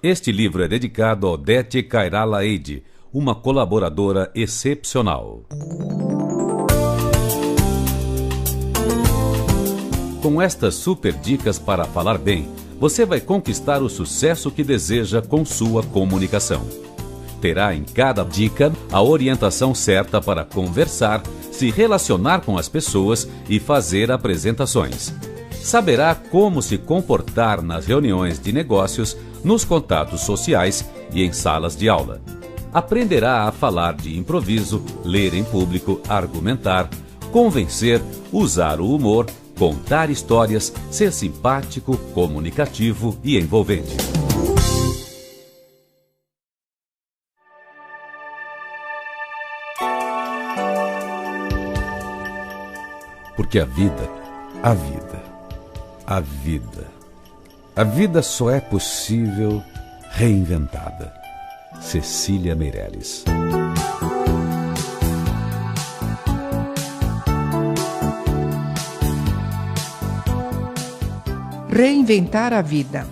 Este livro é dedicado a Odete Cairala Eide, uma colaboradora excepcional. Com estas super dicas para falar bem, você vai conquistar o sucesso que deseja com sua comunicação. Terá em cada dica a orientação certa para conversar, se relacionar com as pessoas e fazer apresentações. Saberá como se comportar nas reuniões de negócios, nos contatos sociais e em salas de aula. Aprenderá a falar de improviso, ler em público, argumentar, convencer, usar o humor, contar histórias, ser simpático, comunicativo e envolvente. Porque a vida só é possível reinventada. Cecília Meirelles. Reinventar a vida.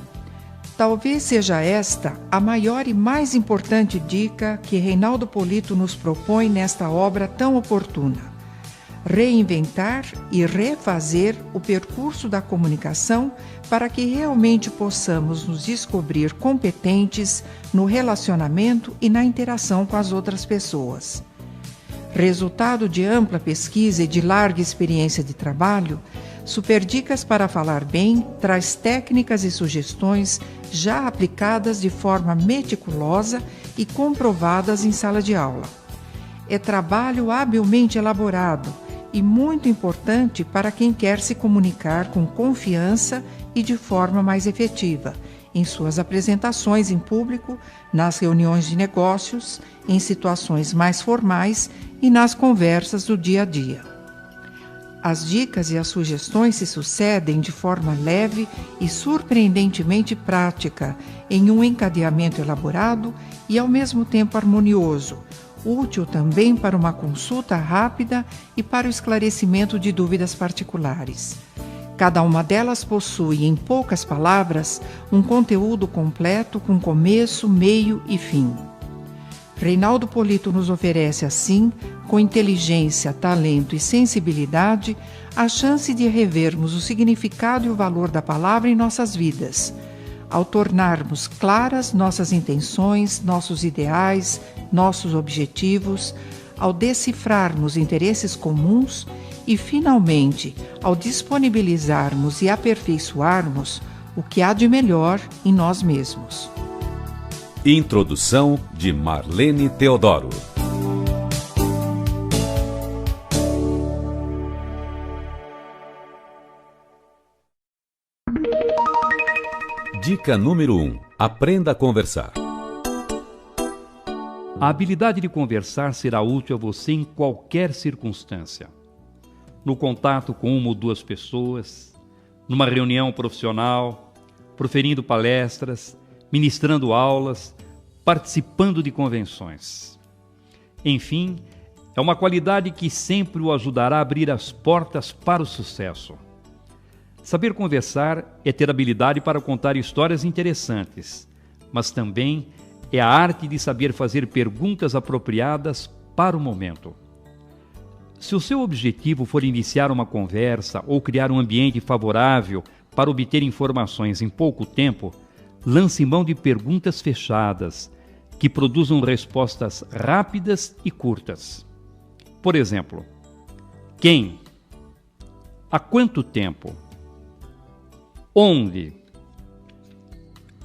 Talvez seja esta a maior e mais importante dica que Reinaldo Polito nos propõe nesta obra tão oportuna. Reinventar e refazer o percurso da comunicação para que realmente possamos nos descobrir competentes no relacionamento e na interação com as outras pessoas. Resultado de ampla pesquisa e de larga experiência de trabalho, Super Dicas para Falar Bem traz técnicas e sugestões já aplicadas de forma meticulosa e comprovadas em sala de aula. É trabalho habilmente elaborado e muito importante para quem quer se comunicar com confiança e de forma mais efetiva, em suas apresentações em público, nas reuniões de negócios, em situações mais formais e nas conversas do dia a dia. As dicas e as sugestões se sucedem de forma leve e surpreendentemente prática, em um encadeamento elaborado e ao mesmo tempo harmonioso, útil também para uma consulta rápida e para o esclarecimento de dúvidas particulares. Cada uma delas possui, em poucas palavras, um conteúdo completo com começo, meio e fim. Reinaldo Polito nos oferece, assim, com inteligência, talento e sensibilidade, a chance de revermos o significado e o valor da palavra em nossas vidas, ao tornarmos claras nossas intenções, nossos ideais, nossos objetivos, ao decifrarmos interesses comuns e, finalmente, ao disponibilizarmos e aperfeiçoarmos o que há de melhor em nós mesmos. Introdução de Marlene Teodoro. Dica número 1. Aprenda a conversar. A habilidade de conversar será útil a você em qualquer circunstância. No contato com uma ou duas pessoas, numa reunião profissional, proferindo palestras, ministrando aulas, participando de convenções. Enfim, é uma qualidade que sempre o ajudará a abrir as portas para o sucesso. Saber conversar é ter habilidade para contar histórias interessantes, mas também é a arte de saber fazer perguntas apropriadas para o momento. Se o seu objetivo for iniciar uma conversa ou criar um ambiente favorável para obter informações em pouco tempo, lance mão de perguntas fechadas, que produzam respostas rápidas e curtas. Por exemplo, quem? Há quanto tempo? Onde?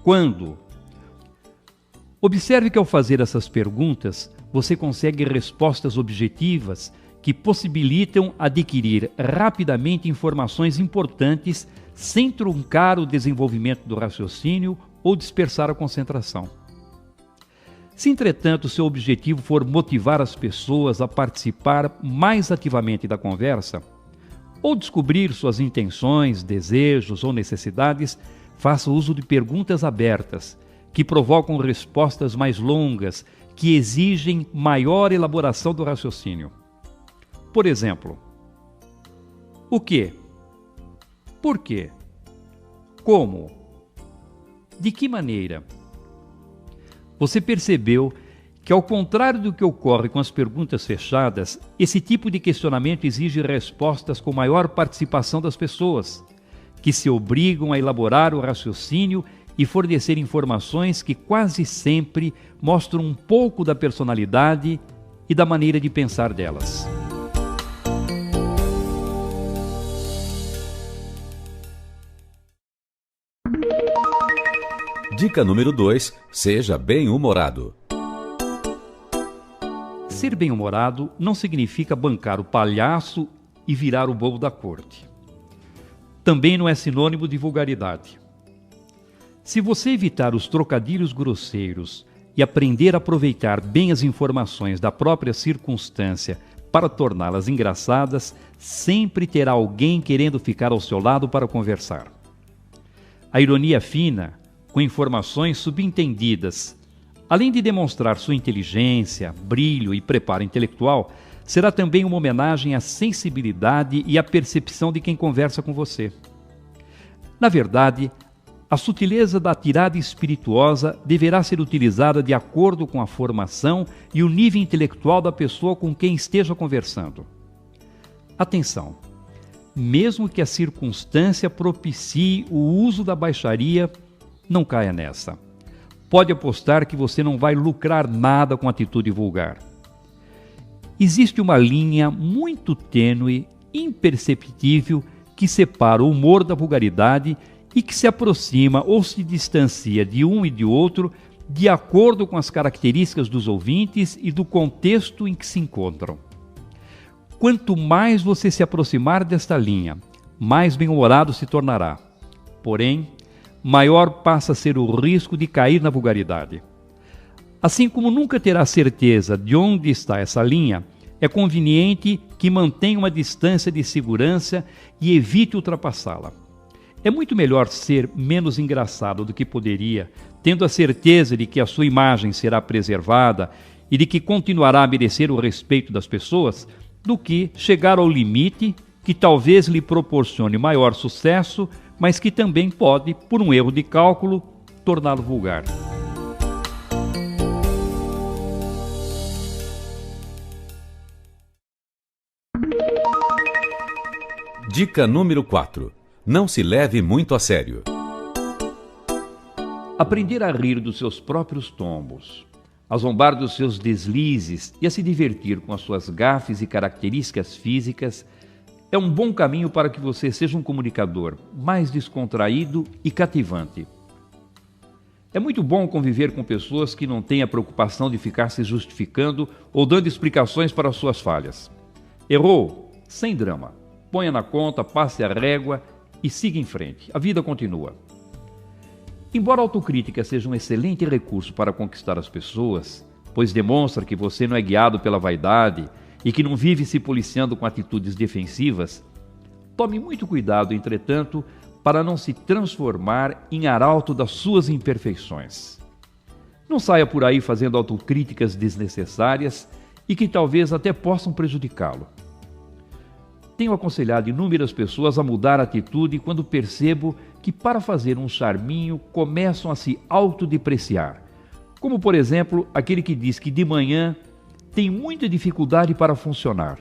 Quando? Observe que ao fazer essas perguntas, você consegue respostas objetivas que possibilitam adquirir rapidamente informações importantes sem truncar o desenvolvimento do raciocínio ou dispersar a concentração. Se, entretanto, seu objetivo for motivar as pessoas a participar mais ativamente da conversa, ou descobrir suas intenções, desejos ou necessidades, faça uso de perguntas abertas, que provocam respostas mais longas, que exigem maior elaboração do raciocínio. Por exemplo, o quê? Por quê? Como? De que maneira? você percebeu que, ao contrário do que ocorre com as perguntas fechadas, esse tipo de questionamento exige respostas com maior participação das pessoas, que se obrigam a elaborar o raciocínio e fornecer informações que quase sempre mostram um pouco da personalidade e da maneira de pensar delas. Dica número 2. Seja bem-humorado. Ser bem-humorado não significa bancar o palhaço e virar o bobo da corte. Também não é sinônimo de vulgaridade. Se você evitar os trocadilhos grosseiros e aprender a aproveitar bem as informações da própria circunstância para torná-las engraçadas, sempre terá alguém querendo ficar ao seu lado para conversar. A ironia fina, com informações subentendidas, além de demonstrar sua inteligência, brilho e preparo intelectual, será também uma homenagem à sensibilidade e à percepção de quem conversa com você. Na verdade, a sutileza da tirada espirituosa deverá ser utilizada de acordo com a formação e o nível intelectual da pessoa com quem esteja conversando. Atenção! Mesmo que a circunstância propicie o uso da baixaria, não caia nessa. Pode apostar que você não vai lucrar nada com atitude vulgar. Existe uma linha muito tênue, imperceptível, que separa o humor da vulgaridade e que se aproxima ou se distancia de um e de outro de acordo com as características dos ouvintes e do contexto em que se encontram. Quanto mais você se aproximar desta linha, mais bem-humorado se tornará. Porém, maior passa a ser o risco de cair na vulgaridade. Assim como nunca terá certeza de onde está essa linha, é conveniente que mantenha uma distância de segurança e evite ultrapassá-la. É muito melhor ser menos engraçado do que poderia, tendo a certeza de que a sua imagem será preservada e de que continuará a merecer o respeito das pessoas, do que chegar ao limite que talvez lhe proporcione maior sucesso, mas que também pode, por um erro de cálculo, torná-lo vulgar. Dica número 4. Não se leve muito a sério. Aprender a rir dos seus próprios tombos, a zombar dos seus deslizes e a se divertir com as suas gafes e características físicas é um bom caminho para que você seja um comunicador mais descontraído e cativante. É muito bom conviver com pessoas que não têm a preocupação de ficar se justificando ou dando explicações para as suas falhas. Errou? Sem drama. Ponha na conta, passe a régua e siga em frente. A vida continua. Embora a autocrítica seja um excelente recurso para conquistar as pessoas, pois demonstra que você não é guiado pela vaidade e que não vive se policiando com atitudes defensivas, tome muito cuidado, entretanto, para não se transformar em arauto das suas imperfeições. Não saia por aí fazendo autocríticas desnecessárias e que talvez até possam prejudicá-lo. Tenho aconselhado inúmeras pessoas a mudar a atitude quando percebo que, para fazer um charminho, começam a se autodepreciar. Como, por exemplo, aquele que diz que de manhã tem muita dificuldade para funcionar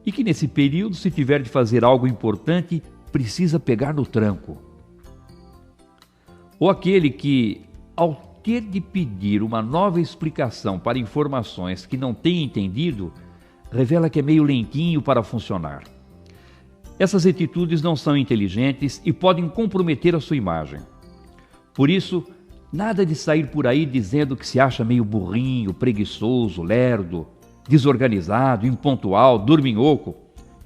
e que nesse período, se tiver de fazer algo importante, precisa pegar no tranco. Ou aquele que, ao ter de pedir uma nova explicação para informações que não tem entendido, revela que é meio lentinho para funcionar. Essas atitudes não são inteligentes e podem comprometer a sua imagem. Por isso, nada de sair por aí dizendo que se acha meio burrinho, preguiçoso, lerdo, desorganizado, impontual, dorminhoco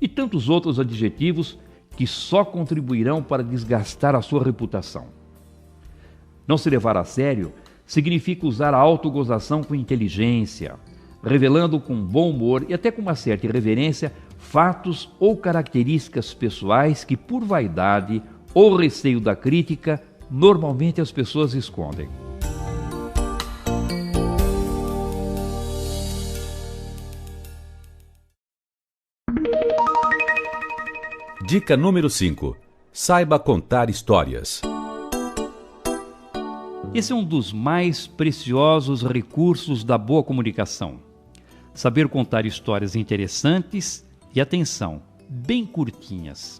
e tantos outros adjetivos que só contribuirão para desgastar a sua reputação. Não se levar a sério significa usar a autogozação com inteligência, revelando com bom humor e até com uma certa irreverência fatos ou características pessoais que, por vaidade ou receio da crítica, normalmente as pessoas escondem. Dica número 5. Saiba contar histórias. Esse é um dos mais preciosos recursos da boa comunicação. Saber contar histórias interessantes e, atenção, bem curtinhas.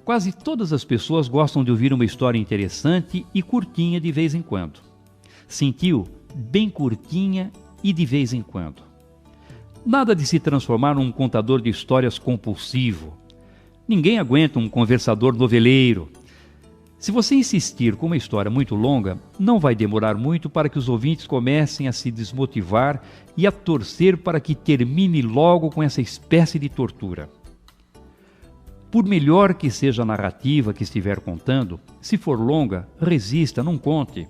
Quase todas as pessoas gostam de ouvir uma história interessante e curtinha de vez em quando. Sentiu? Bem curtinha e de vez em quando. Nada de se transformar num contador de histórias compulsivo. Ninguém aguenta um conversador noveleiro. Se você insistir com uma história muito longa, não vai demorar muito para que os ouvintes comecem a se desmotivar e a torcer para que termine logo com essa espécie de tortura. Por melhor que seja a narrativa que estiver contando, se for longa, resista, não conte.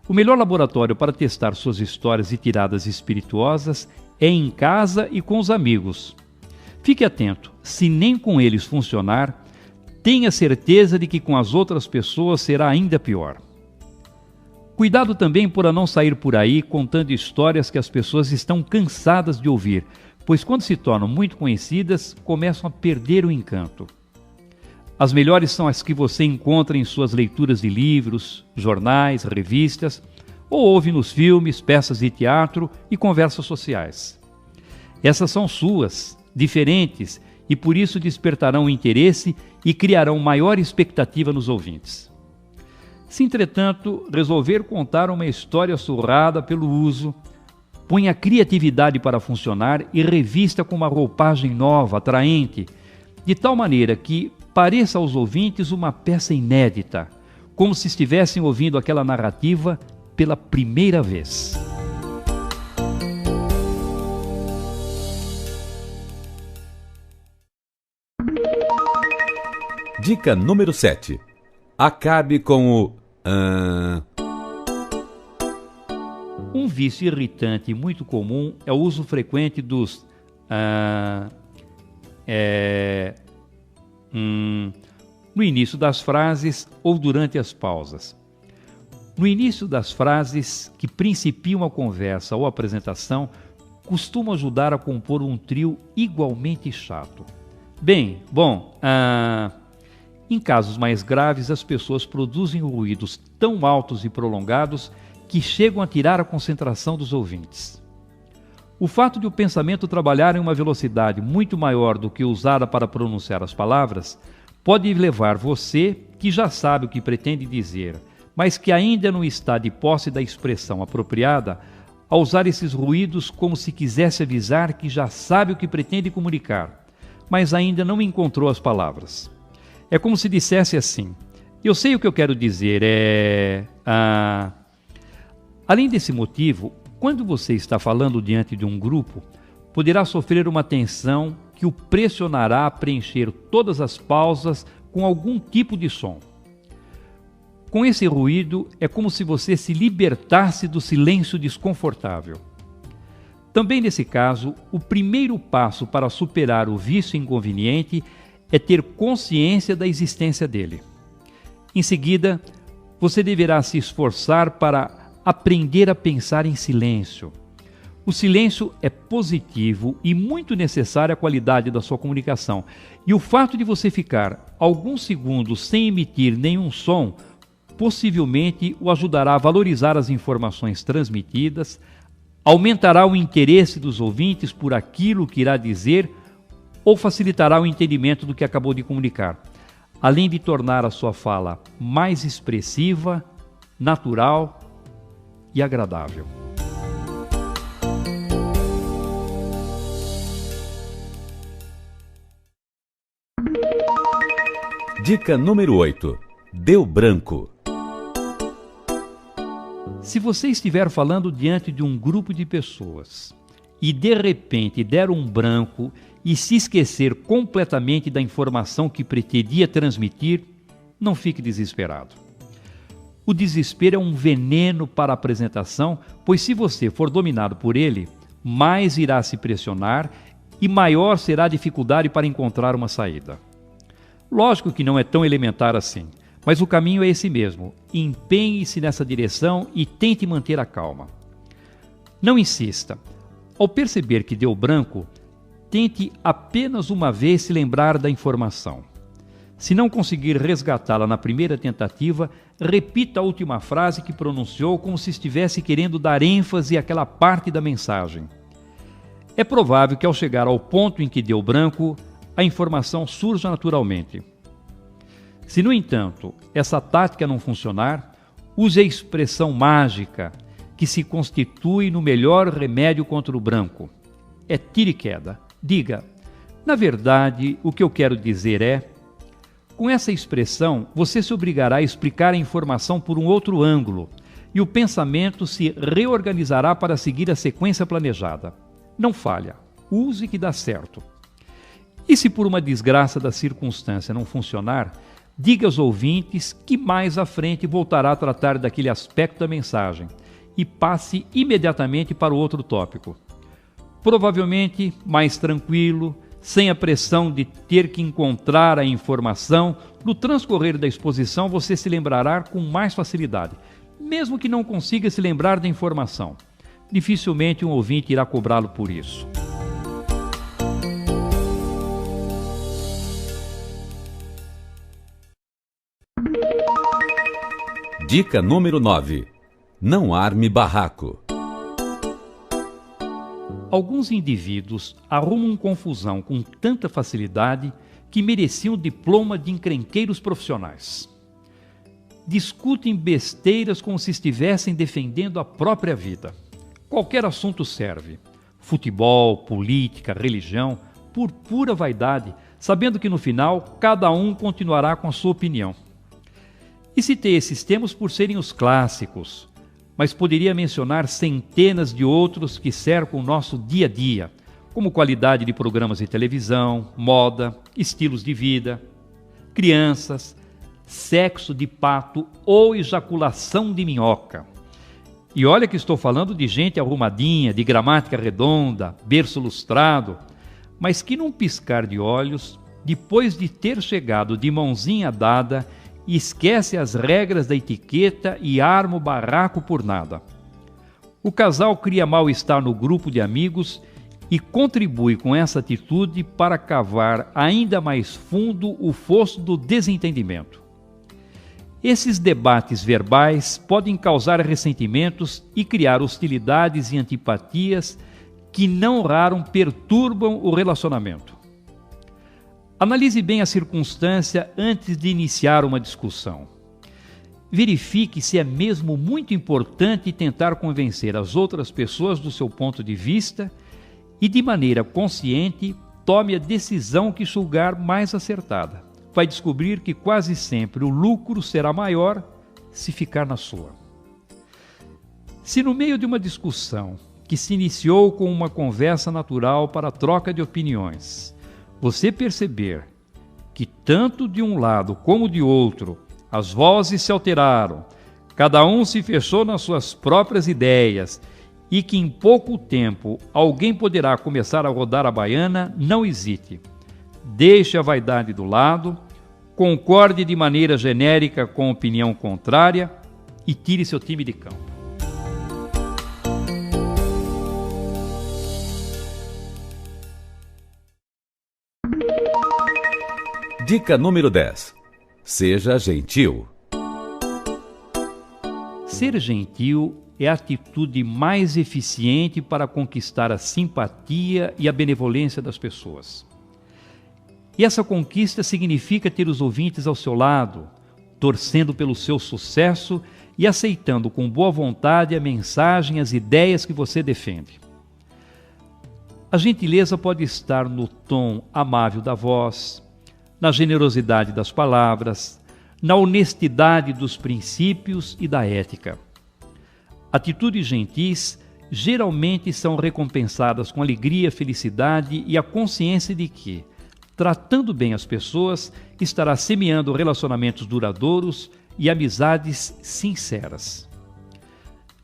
O melhor laboratório para testar suas histórias e tiradas espirituosas é em casa e com os amigos. Fique atento, se nem com eles funcionar, tenha certeza de que com as outras pessoas será ainda pior. Cuidado também para não sair por aí contando histórias que as pessoas estão cansadas de ouvir, pois quando se tornam muito conhecidas, começam a perder o encanto. As melhores são as que você encontra em suas leituras de livros, jornais, revistas, ou ouve nos filmes, peças de teatro e conversas sociais. Essas são suas, diferentes, e por isso despertarão interesse e criarão maior expectativa nos ouvintes. Se, entretanto, resolver contar uma história surrada pelo uso, põe a criatividade para funcionar e revista com uma roupagem nova, atraente, de tal maneira que pareça aos ouvintes uma peça inédita, como se estivessem ouvindo aquela narrativa pela primeira vez. Dica número 7. Acabe com o Um vício irritante muito comum é o uso frequente dos no início das frases ou durante as pausas. No início das frases que principiam a conversa ou apresentação, costumam ajudar a compor um trio igualmente chato. Em casos mais graves, as pessoas produzem ruídos tão altos e prolongados que chegam a tirar a concentração dos ouvintes. O fato de o pensamento trabalhar em uma velocidade muito maior do que usada para pronunciar as palavras pode levar você, que já sabe o que pretende dizer, mas que ainda não está de posse da expressão apropriada, a usar esses ruídos como se quisesse avisar que já sabe o que pretende comunicar, mas ainda não encontrou as palavras. É como se dissesse assim: eu sei o que eu quero dizer, Além desse motivo, quando você está falando diante de um grupo, poderá sofrer uma tensão que o pressionará a preencher todas as pausas com algum tipo de som. Com esse ruído, é como se você se libertasse do silêncio desconfortável. Também nesse caso, o primeiro passo para superar o vício inconveniente é ter consciência da existência dele. Em seguida, você deverá se esforçar para aprender a pensar em silêncio. O silêncio é positivo e muito necessário à qualidade da sua comunicação. E o fato de você ficar alguns segundos sem emitir nenhum som possivelmente o ajudará a valorizar as informações transmitidas, aumentará o interesse dos ouvintes por aquilo que irá dizer ou facilitará o entendimento do que acabou de comunicar, além de tornar a sua fala mais expressiva, natural e agradável. Dica número 8. Deu branco. Se você estiver falando diante de um grupo de pessoas e de repente der um branco e se esquecer completamente da informação que pretendia transmitir, não fique desesperado. O desespero é um veneno para a apresentação, pois se você for dominado por ele, mais irá se pressionar e maior será a dificuldade para encontrar uma saída. Lógico que não é tão elementar assim, mas o caminho é esse mesmo. Empenhe-se nessa direção e tente manter a calma. Não insista. Ao perceber que deu branco, tente apenas uma vez se lembrar da informação. Se não conseguir resgatá-la na primeira tentativa, repita a última frase que pronunciou como se estivesse querendo dar ênfase àquela parte da mensagem. É provável que ao chegar ao ponto em que deu branco, a informação surja naturalmente. Se, no entanto, essa tática não funcionar, use a expressão mágica que se constitui no melhor remédio contra o branco. É tira e queda. Diga, na verdade, o que eu quero dizer é... Com essa expressão, você se obrigará a explicar a informação por um outro ângulo e o pensamento se reorganizará para seguir a sequência planejada. Não falha, use que dá certo. E se por uma desgraça da circunstância não funcionar, diga aos ouvintes que mais à frente voltará a tratar daquele aspecto da mensagem e passe imediatamente para o outro tópico. Provavelmente mais tranquilo, sem a pressão de ter que encontrar a informação, no transcorrer da exposição você se lembrará com mais facilidade, mesmo que não consiga se lembrar da informação. Dificilmente um ouvinte irá cobrá-lo por isso. Dica número 9. Não arme barraco. Alguns indivíduos arrumam confusão com tanta facilidade que mereciam diploma de encrenqueiros profissionais. Discutem besteiras como se estivessem defendendo a própria vida. Qualquer assunto serve. Futebol, política, religião, por pura vaidade, sabendo que no final cada um continuará com a sua opinião. E citei esses temas por serem os clássicos, mas poderia mencionar centenas de outros que cercam o nosso dia a dia, como qualidade de programas de televisão, moda, estilos de vida, crianças, sexo de pato ou ejaculação de minhoca. E olha que estou falando de gente arrumadinha, de gramática redonda, berço lustrado, mas que num piscar de olhos, depois de ter chegado de mãozinha dada, esquece as regras da etiqueta e arma o barraco por nada. O casal cria mal-estar no grupo de amigos e contribui com essa atitude para cavar ainda mais fundo o fosso do desentendimento. Esses debates verbais podem causar ressentimentos e criar hostilidades e antipatias que não raro perturbam o relacionamento. Analise bem a circunstância antes de iniciar uma discussão. Verifique se é mesmo muito importante tentar convencer as outras pessoas do seu ponto de vista e, de maneira consciente, tome a decisão que julgar mais acertada. Vai descobrir que quase sempre o lucro será maior se ficar na sua. Se no meio de uma discussão que se iniciou com uma conversa natural para a troca de opiniões, você perceber que tanto de um lado como de outro as vozes se alteraram, cada um se fechou nas suas próprias ideias e que em pouco tempo alguém poderá começar a rodar a baiana, não hesite. Deixe a vaidade do lado, concorde de maneira genérica com a opinião contrária e tire seu time de campo. Dica número 10. Seja gentil. Ser gentil é a atitude mais eficiente para conquistar a simpatia e a benevolência das pessoas. E essa conquista significa ter os ouvintes ao seu lado, torcendo pelo seu sucesso e aceitando com boa vontade a mensagem e as ideias que você defende. A gentileza pode estar no tom amável da voz, na generosidade das palavras, na honestidade dos princípios e da ética. Atitudes gentis geralmente são recompensadas com alegria, felicidade e a consciência de que, tratando bem as pessoas, estará semeando relacionamentos duradouros e amizades sinceras.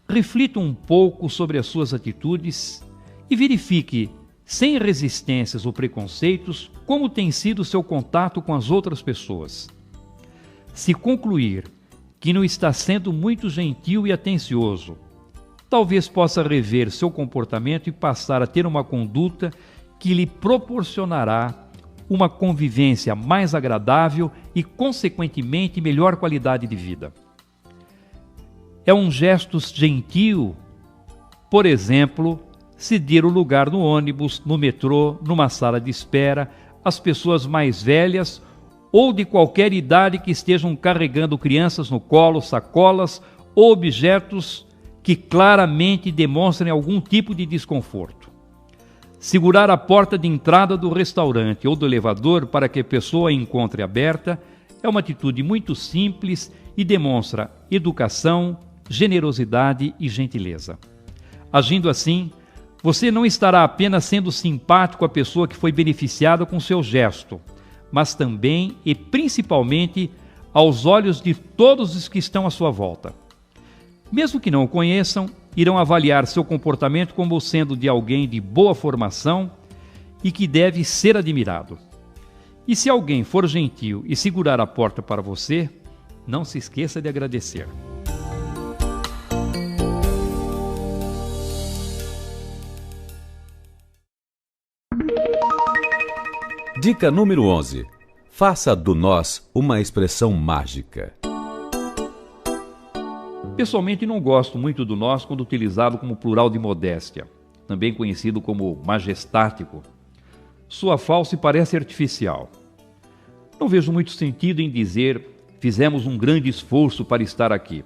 Reflita um pouco sobre as suas atitudes e verifique, sem resistências ou preconceitos, como tem sido o seu contato com as outras pessoas. Se concluir que não está sendo muito gentil e atencioso, talvez possa rever seu comportamento e passar a ter uma conduta que lhe proporcionará uma convivência mais agradável e, consequentemente, melhor qualidade de vida. É um gesto gentil, por exemplo, ceder o lugar no ônibus, no metrô, numa sala de espera, às pessoas mais velhas ou de qualquer idade que estejam carregando crianças no colo, sacolas ou objetos que claramente demonstrem algum tipo de desconforto. Segurar a porta de entrada do restaurante ou do elevador para que a pessoa a encontre aberta é uma atitude muito simples e demonstra educação, generosidade e gentileza. Agindo assim, você não estará apenas sendo simpático à pessoa que foi beneficiada com seu gesto, mas também e principalmente aos olhos de todos os que estão à sua volta. Mesmo que não o conheçam, irão avaliar seu comportamento como sendo de alguém de boa formação e que deve ser admirado. E se alguém for gentil e segurar a porta para você, não se esqueça de agradecer. Dica número 11. Faça do nós uma expressão mágica. Pessoalmente não gosto muito do nós quando utilizado como plural de modéstia, também conhecido como majestático. Soa falso e parece artificial. Não vejo muito sentido em dizer fizemos um grande esforço para estar aqui.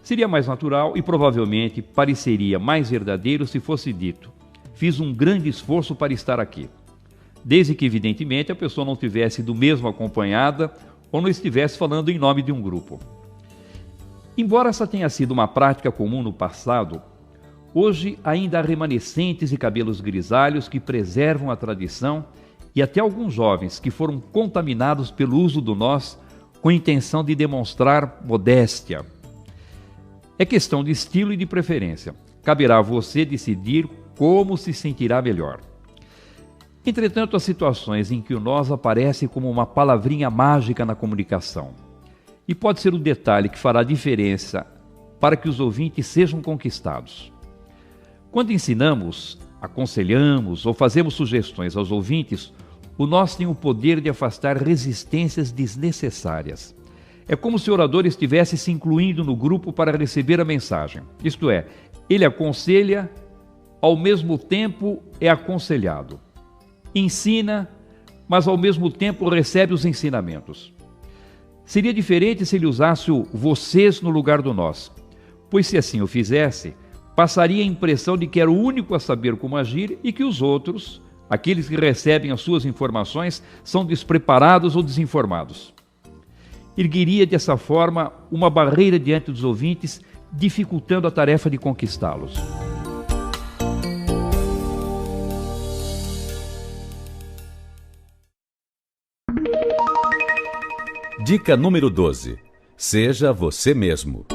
Seria mais natural e provavelmente pareceria mais verdadeiro se fosse dito fiz um grande esforço para estar aqui. Desde que, evidentemente, a pessoa não tivesse do mesmo acompanhada ou não estivesse falando em nome de um grupo. Embora essa tenha sido uma prática comum no passado, hoje ainda há remanescentes e cabelos grisalhos que preservam a tradição e até alguns jovens que foram contaminados pelo uso do nós com a intenção de demonstrar modéstia. É questão de estilo e de preferência. Caberá a você decidir como se sentirá melhor. Entretanto, há situações em que o nós aparece como uma palavrinha mágica na comunicação. E pode ser o detalhe que fará a diferença para que os ouvintes sejam conquistados. Quando ensinamos, aconselhamos ou fazemos sugestões aos ouvintes, o nós tem o poder de afastar resistências desnecessárias. É como se o orador estivesse se incluindo no grupo para receber a mensagem. Isto é, ele aconselha, ao mesmo tempo é aconselhado. Ensina, mas ao mesmo tempo recebe os ensinamentos. Seria diferente se ele usasse o vocês no lugar do nós, pois se assim o fizesse, passaria a impressão de que era o único a saber como agir e que os outros, aqueles que recebem as suas informações, são despreparados ou desinformados. Ergueria dessa forma uma barreira diante dos ouvintes, dificultando a tarefa de conquistá-los. Dica número 12. Seja você mesmo.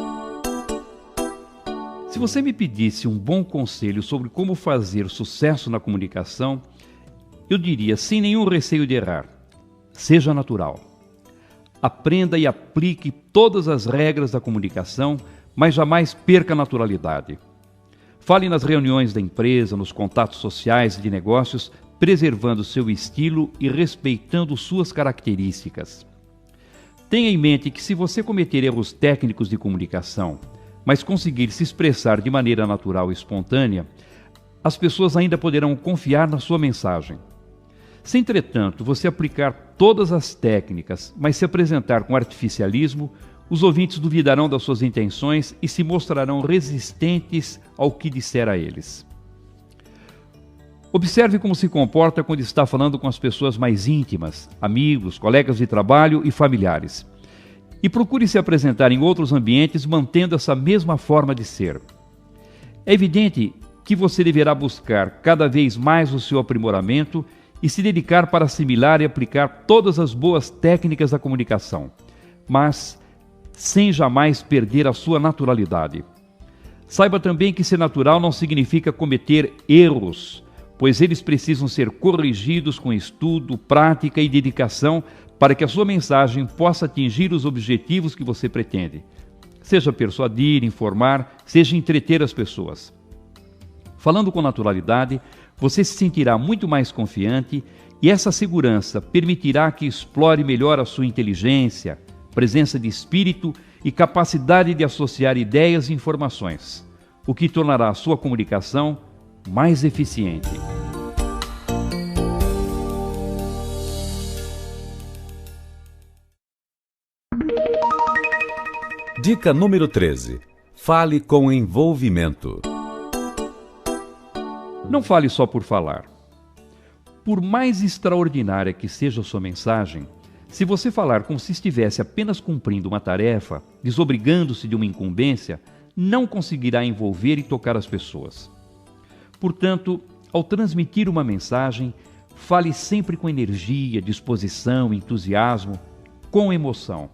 Se você me pedisse um bom conselho sobre como fazer sucesso na comunicação, eu diria, sem nenhum receio de errar, seja natural. Aprenda e aplique todas as regras da comunicação, mas jamais perca a naturalidade. Fale nas reuniões da empresa, nos contatos sociais e de negócios, preservando seu estilo e respeitando suas características. Tenha em mente que se você cometer erros técnicos de comunicação, mas conseguir se expressar de maneira natural e espontânea, as pessoas ainda poderão confiar na sua mensagem. Se, entretanto, você aplicar todas as técnicas, mas se apresentar com artificialismo, os ouvintes duvidarão das suas intenções e se mostrarão resistentes ao que disser a eles. Observe como se comporta quando está falando com as pessoas mais íntimas, amigos, colegas de trabalho e familiares. E procure se apresentar em outros ambientes mantendo essa mesma forma de ser. É evidente que você deverá buscar cada vez mais o seu aprimoramento e se dedicar para assimilar e aplicar todas as boas técnicas da comunicação, mas sem jamais perder a sua naturalidade. Saiba também que ser natural não significa cometer erros, pois eles precisam ser corrigidos com estudo, prática e dedicação para que a sua mensagem possa atingir os objetivos que você pretende. Seja persuadir, informar, seja entreter as pessoas. Falando com naturalidade, você se sentirá muito mais confiante E essa segurança permitirá que explore melhor a sua inteligência, presença de espírito e capacidade de associar ideias e informações, o que tornará a sua comunicação mais eficiente. Dica número 13. Fale com envolvimento. Não fale só por falar. Por mais extraordinária que seja a sua mensagem, se você falar como se estivesse apenas cumprindo uma tarefa, desobrigando-se de uma incumbência, não conseguirá envolver e tocar as pessoas. Portanto, ao transmitir uma mensagem, fale sempre com energia, disposição, entusiasmo, com emoção.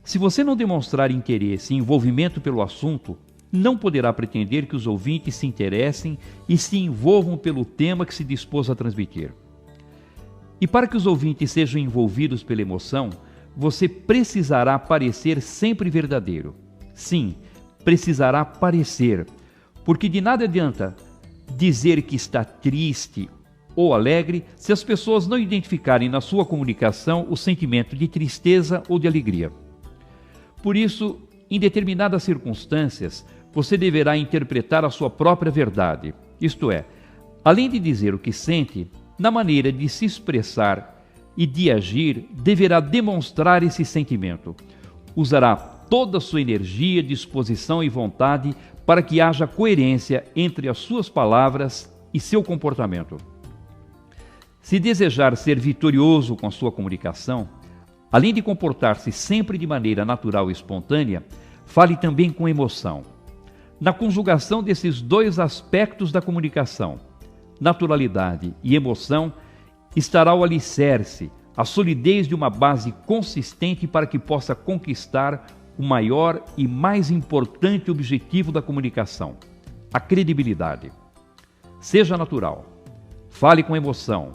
Se você não demonstrar interesse e envolvimento pelo assunto, não poderá pretender que os ouvintes se interessem e se envolvam pelo tema que se dispôs a transmitir. E para que os ouvintes sejam envolvidos pela emoção, você precisará parecer sempre verdadeiro. Sim, precisará parecer, porque de nada adianta dizer que está triste ou alegre se as pessoas não identificarem na sua comunicação o sentimento de tristeza ou de alegria. Por isso, em determinadas circunstâncias, você deverá interpretar a sua própria verdade, isto é, além de dizer o que sente, na maneira de se expressar e de agir, deverá demonstrar esse sentimento. Usará toda a sua energia, disposição e vontade para que haja coerência entre as suas palavras e seu comportamento. Se desejar ser vitorioso com a sua comunicação, além de comportar-se sempre de maneira natural e espontânea, fale também com emoção. Na conjugação desses dois aspectos da comunicação, naturalidade e emoção, estará o alicerce, a solidez de uma base consistente para que possa conquistar o maior e mais importante objetivo da comunicação, a credibilidade. Seja natural, fale com emoção,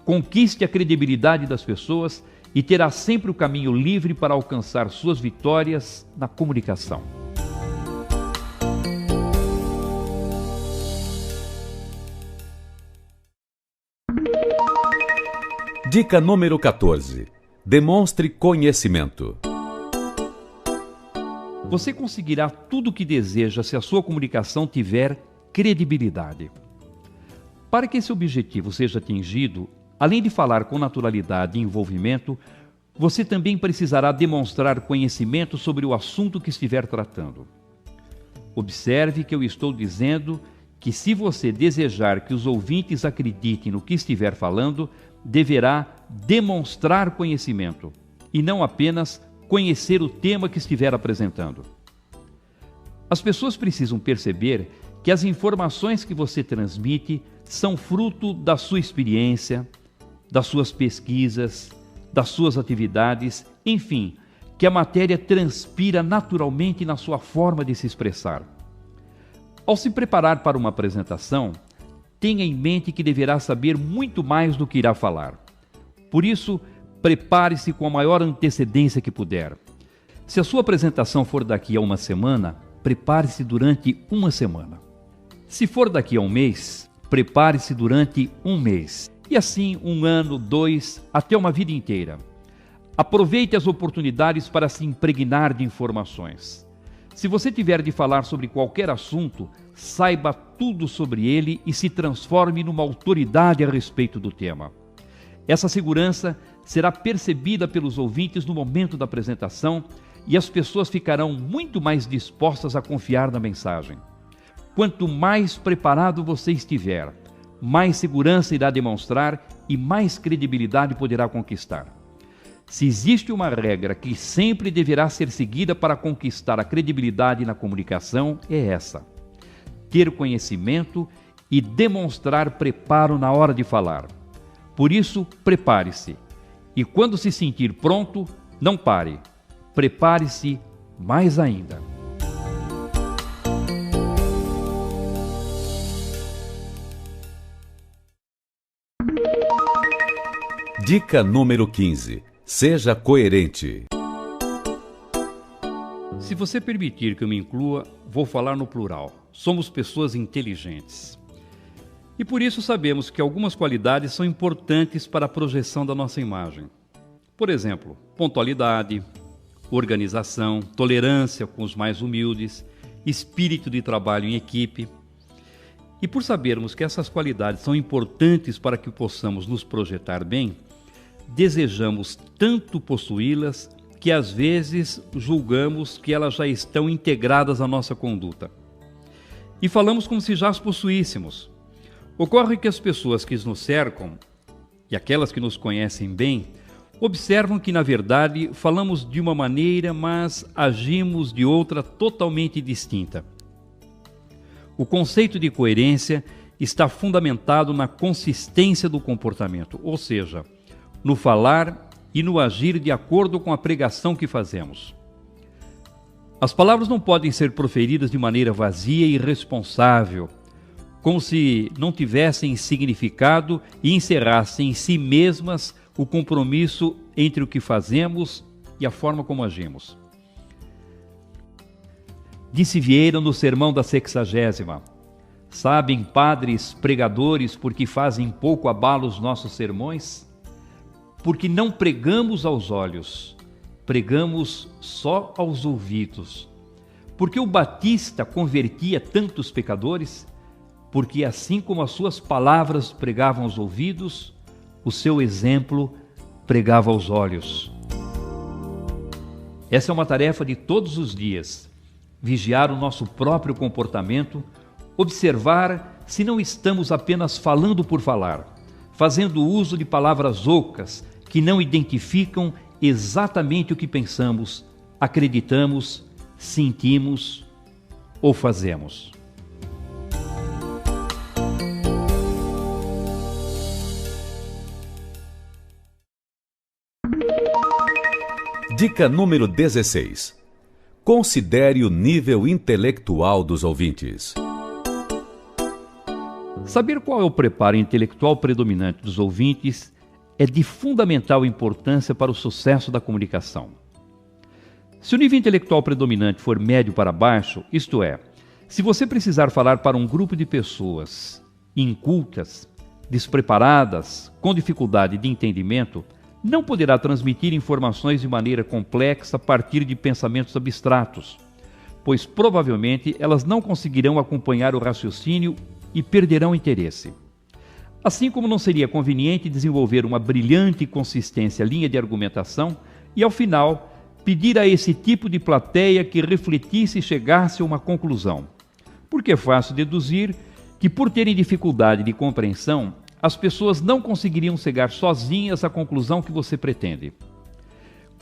conquiste a credibilidade das pessoas e terá sempre o caminho livre para alcançar suas vitórias na comunicação. Dica número 14. Demonstre conhecimento. Você conseguirá tudo o que deseja se a sua comunicação tiver credibilidade. Para que esse objetivo seja atingido, além de falar com naturalidade e envolvimento, você também precisará demonstrar conhecimento sobre o assunto que estiver tratando. Observe que eu estou dizendo que se você desejar que os ouvintes acreditem no que estiver falando, deverá demonstrar conhecimento e não apenas conhecer o tema que estiver apresentando. As pessoas precisam perceber que as informações que você transmite são fruto da sua experiência, das suas pesquisas, das suas atividades, enfim, que a matéria transpira naturalmente na sua forma de se expressar. Ao se preparar para uma apresentação, tenha em mente que deverá saber muito mais do que irá falar. Por isso, prepare-se com a maior antecedência que puder. Se a sua apresentação for daqui a uma semana, prepare-se durante uma semana. Se for daqui a um mês, prepare-se durante um mês. E assim, 1 ano, 2, até uma vida inteira. Aproveite as oportunidades para se impregnar de informações. Se você tiver de falar sobre qualquer assunto, saiba tudo sobre ele e se transforme numa autoridade a respeito do tema. Essa segurança será percebida pelos ouvintes no momento da apresentação e as pessoas ficarão muito mais dispostas a confiar na mensagem. Quanto mais preparado você estiver, mais segurança irá demonstrar e mais credibilidade poderá conquistar. Se existe uma regra que sempre deverá ser seguida para conquistar a credibilidade na comunicação, é essa: ter conhecimento e demonstrar preparo na hora de falar. Por isso, prepare-se. E quando se sentir pronto, não pare. Prepare-se mais ainda. Dica número 15. Seja coerente. Se você permitir que eu me inclua, vou falar no plural. Somos pessoas inteligentes. E por isso sabemos que algumas qualidades são importantes para a projeção da nossa imagem. Por exemplo, pontualidade, organização, tolerância com os mais humildes, espírito de trabalho em equipe. E por sabermos que essas qualidades são importantes para que possamos nos projetar bem, desejamos tanto possuí-las que às vezes julgamos que elas já estão integradas à nossa conduta. E falamos como se já as possuíssemos. Ocorre que as pessoas que nos cercam, e aquelas que nos conhecem bem, observam que, na verdade, falamos de uma maneira, mas agimos de outra totalmente distinta. O conceito de coerência está fundamentado na consistência do comportamento, ou seja, no falar e no agir de acordo com a pregação que fazemos. As palavras não podem ser proferidas de maneira vazia e irresponsável, como se não tivessem significado e encerrassem em si mesmas o compromisso entre o que fazemos e a forma como agimos. Disse Vieira no sermão da 60ª: sabem, padres, pregadores, por que fazem pouco abalo os nossos sermões? Porque não pregamos aos olhos, pregamos só aos ouvidos. Porque o Batista convertia tantos pecadores? Porque assim como as suas palavras pregavam aos ouvidos, o seu exemplo pregava aos olhos. Essa é uma tarefa de todos os dias: vigiar o nosso próprio comportamento, observar se não estamos apenas falando por falar, fazendo uso de palavras ocas que não identificam exatamente o que pensamos, acreditamos, sentimos ou fazemos. Dica número 16. Considere o nível intelectual dos ouvintes. Saber qual é o preparo intelectual predominante dos ouvintes é de fundamental importância para o sucesso da comunicação. Se o nível intelectual predominante for médio para baixo, isto é, se você precisar falar para um grupo de pessoas incultas, despreparadas, com dificuldade de entendimento, não poderá transmitir informações de maneira complexa a partir de pensamentos abstratos, pois provavelmente elas não conseguirão acompanhar o raciocínio e perderão interesse. Assim como não seria conveniente desenvolver uma brilhante e consistente linha de argumentação e, ao final, pedir a esse tipo de plateia que refletisse e chegasse a uma conclusão, porque é fácil deduzir que, por terem dificuldade de compreensão, as pessoas não conseguiriam chegar sozinhas à conclusão que você pretende.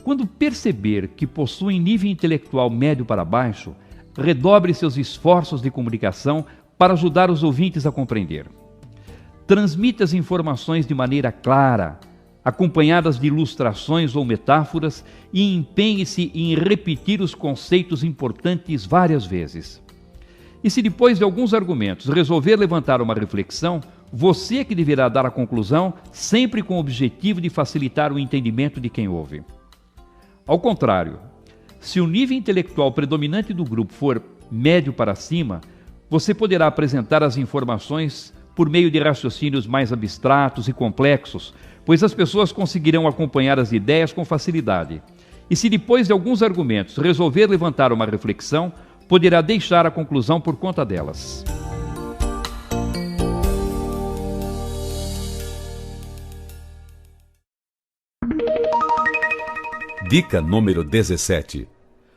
Quando perceber que possuem nível intelectual médio para baixo, redobre seus esforços de comunicação para ajudar os ouvintes a compreender. Transmita as informações de maneira clara, acompanhadas de ilustrações ou metáforas, e empenhe-se em repetir os conceitos importantes várias vezes. E se depois de alguns argumentos resolver levantar uma reflexão, você é que deverá dar a conclusão, sempre com o objetivo de facilitar o entendimento de quem ouve. Ao contrário, se o nível intelectual predominante do grupo for médio para cima, você poderá apresentar as informações por meio de raciocínios mais abstratos e complexos, pois as pessoas conseguirão acompanhar as ideias com facilidade. E se depois de alguns argumentos resolver levantar uma reflexão, poderá deixar a conclusão por conta delas. Dica número 17.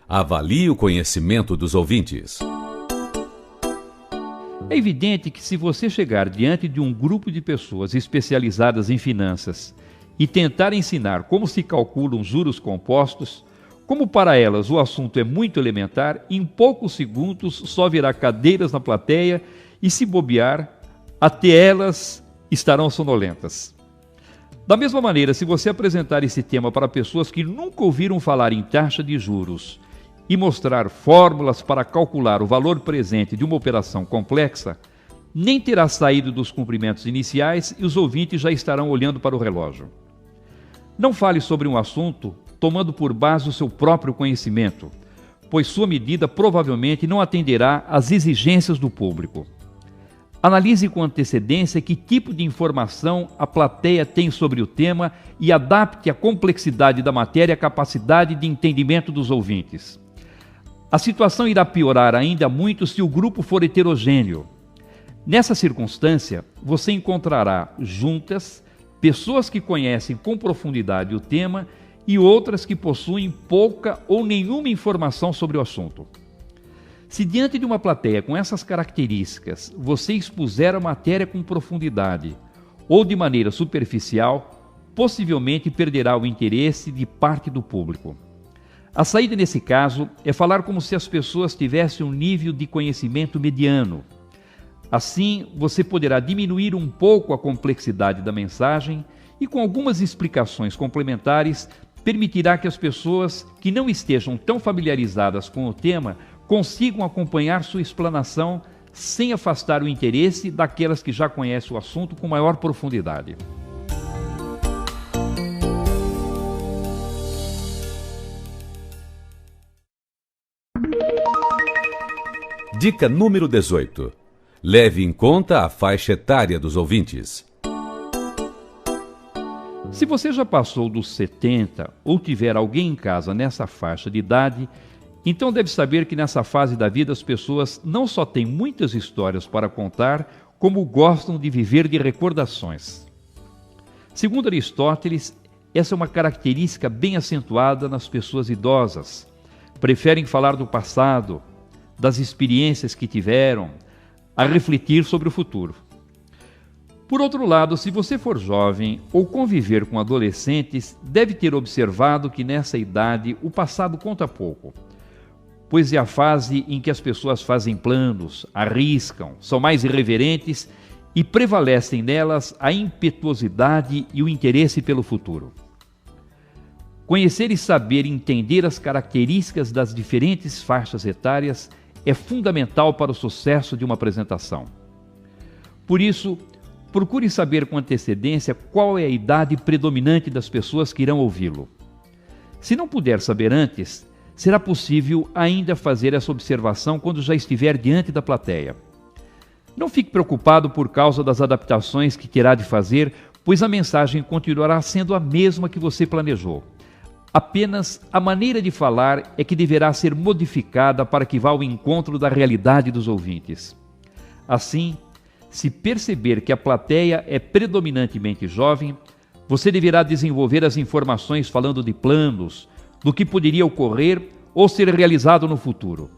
Avalie o conhecimento dos ouvintes. É evidente que se você chegar diante de um grupo de pessoas especializadas em finanças e tentar ensinar como se calculam juros compostos, como para elas o assunto é muito elementar, em poucos segundos só virá cadeiras na plateia e, se bobear, até elas estarão sonolentas. Da mesma maneira, se você apresentar esse tema para pessoas que nunca ouviram falar em taxa de juros e mostrar fórmulas para calcular o valor presente de uma operação complexa, nem terá saído dos cumprimentos iniciais e os ouvintes já estarão olhando para o relógio. Não fale sobre um assunto tomando por base o seu próprio conhecimento, pois sua medida provavelmente não atenderá às exigências do público. Analise com antecedência que tipo de informação a plateia tem sobre o tema e adapte a complexidade da matéria à capacidade de entendimento dos ouvintes. A situação irá piorar ainda muito se o grupo for heterogêneo. Nessa circunstância, você encontrará juntas pessoas que conhecem com profundidade o tema e outras que possuem pouca ou nenhuma informação sobre o assunto. Se diante de uma plateia com essas características você expuser a matéria com profundidade ou de maneira superficial, possivelmente perderá o interesse de parte do público. A saída nesse caso é falar como se as pessoas tivessem um nível de conhecimento mediano. Assim, você poderá diminuir um pouco a complexidade da mensagem e, com algumas explicações complementares, permitirá que as pessoas que não estejam tão familiarizadas com o tema consigam acompanhar sua explanação sem afastar o interesse daquelas que já conhecem o assunto com maior profundidade. Dica número 18. Leve em conta a faixa etária dos ouvintes. Se você já passou dos 70 ou tiver alguém em casa nessa faixa de idade, então deve saber que nessa fase da vida as pessoas não só têm muitas histórias para contar, como gostam de viver de recordações. Segundo Aristóteles, essa é uma característica bem acentuada nas pessoas idosas. Preferem falar do passado, das experiências que tiveram, a refletir sobre o futuro. Por outro lado, se você for jovem ou conviver com adolescentes, deve ter observado que nessa idade o passado conta pouco, pois é a fase em que as pessoas fazem planos, arriscam, são mais irreverentes e prevalecem nelas a impetuosidade e o interesse pelo futuro. Conhecer e saber entender as características das diferentes faixas etárias é fundamental para o sucesso de uma apresentação. Por isso, procure saber com antecedência qual é a idade predominante das pessoas que irão ouvi-lo. Se não puder saber antes, será possível ainda fazer essa observação quando já estiver diante da plateia. Não fique preocupado por causa das adaptações que terá de fazer, pois a mensagem continuará sendo a mesma que você planejou. Apenas a maneira de falar é que deverá ser modificada para que vá ao encontro da realidade dos ouvintes. Assim, se perceber que a plateia é predominantemente jovem, você deverá desenvolver as informações falando de planos, do que poderia ocorrer ou ser realizado no futuro.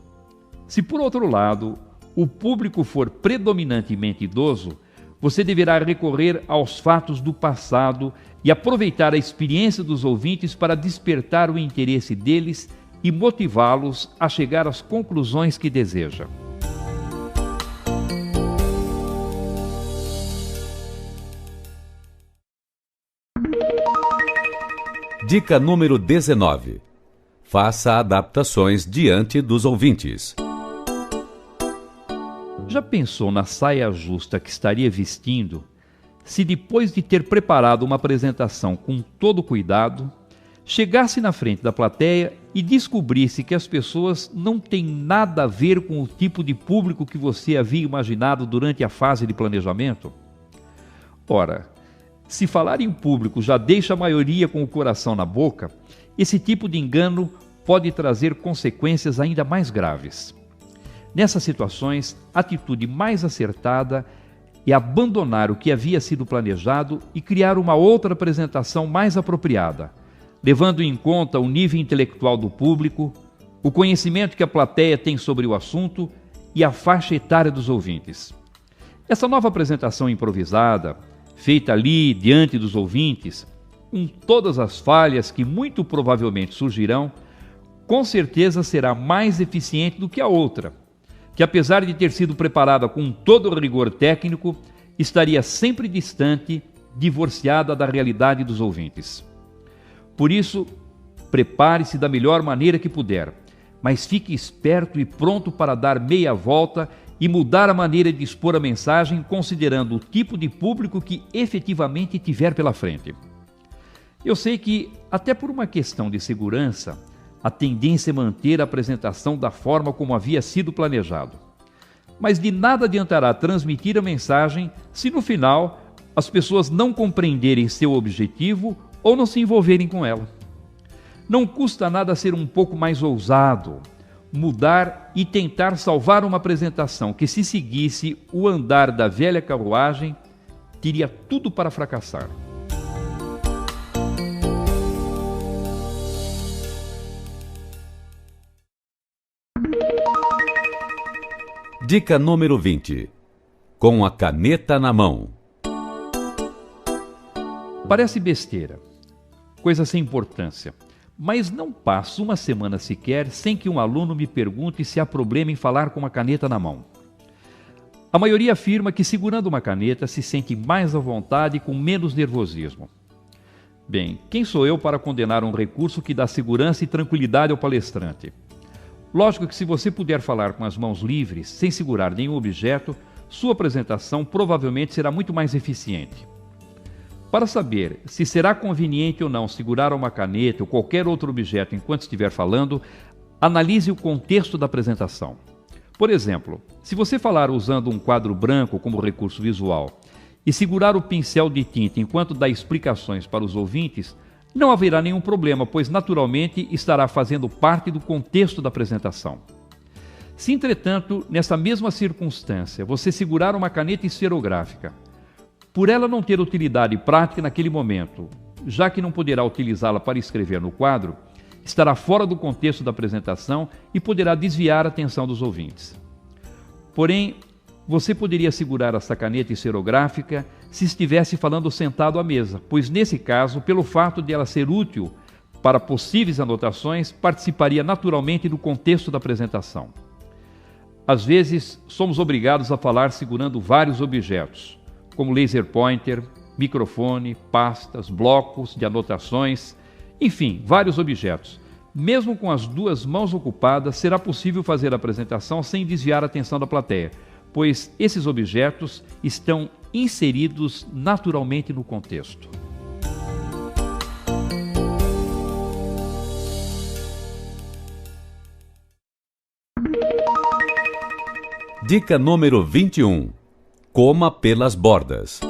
Se, por outro lado, o público for predominantemente idoso, você deverá recorrer aos fatos do passado e aproveitar a experiência dos ouvintes para despertar o interesse deles e motivá-los a chegar às conclusões que deseja. Dica número 19. Faça adaptações diante dos ouvintes. Já pensou na saia justa que estaria vestindo se depois de ter preparado uma apresentação com todo cuidado, chegasse na frente da plateia e descobrisse que as pessoas não têm nada a ver com o tipo de público que você havia imaginado durante a fase de planejamento? Ora, se falar em público já deixa a maioria com o coração na boca, esse tipo de engano pode trazer consequências ainda mais graves. Nessas situações, a atitude mais acertada é abandonar o que havia sido planejado e criar uma outra apresentação mais apropriada, levando em conta o nível intelectual do público, o conhecimento que a plateia tem sobre o assunto e a faixa etária dos ouvintes. Essa nova apresentação improvisada, feita ali diante dos ouvintes, com todas as falhas que muito provavelmente surgirão, com certeza será mais eficiente do que a outra, que apesar de ter sido preparada com todo o rigor técnico, estaria sempre distante, divorciada da realidade dos ouvintes. Por isso, prepare-se da melhor maneira que puder, mas fique esperto e pronto para dar meia volta e mudar a maneira de expor a mensagem considerando o tipo de público que efetivamente tiver pela frente. Eu sei que, até por uma questão de segurança, a tendência é manter a apresentação da forma como havia sido planejado. mas de nada adiantará transmitir a mensagem se no final as pessoas não compreenderem seu objetivo ou não se envolverem com ela. Não custa nada ser um pouco mais ousado, mudar e tentar salvar uma apresentação que, se seguisse o andar da velha carruagem, teria tudo para fracassar. Dica número 20. Com a caneta na mão. Parece besteira, coisa sem importância, mas não passa uma semana sequer sem que um aluno me pergunte se há problema em falar com uma caneta na mão. A maioria afirma que segurando uma caneta se sente mais à vontade e com menos nervosismo. Bem, quem sou eu para condenar um recurso que dá segurança e tranquilidade ao palestrante? Lógico que se você puder falar com as mãos livres, sem segurar nenhum objeto, sua apresentação provavelmente será muito mais eficiente. Para saber se será conveniente ou não segurar uma caneta ou qualquer outro objeto enquanto estiver falando, analise o contexto da apresentação. Por exemplo, se você falar usando um quadro branco como recurso visual e segurar o pincel de tinta enquanto dá explicações para os ouvintes, não haverá nenhum problema, pois naturalmente estará fazendo parte do contexto da apresentação. Se, entretanto, nessa mesma circunstância, você segurar uma caneta esferográfica, por ela não ter utilidade prática naquele momento, já que não poderá utilizá-la para escrever no quadro, estará fora do contexto da apresentação e poderá desviar a atenção dos ouvintes. Porém, você poderia segurar essa caneta esferográfica se estivesse falando sentado à mesa, pois nesse caso, pelo fato de ela ser útil para possíveis anotações, participaria naturalmente do contexto da apresentação. Às vezes, somos obrigados a falar segurando vários objetos, como laser pointer, microfone, pastas, blocos de anotações, enfim, vários objetos. Mesmo com as duas mãos ocupadas, será possível fazer a apresentação sem desviar a atenção da plateia, pois esses objetos estão inseridos naturalmente no contexto. Dica número 21. Coma pelas bordas.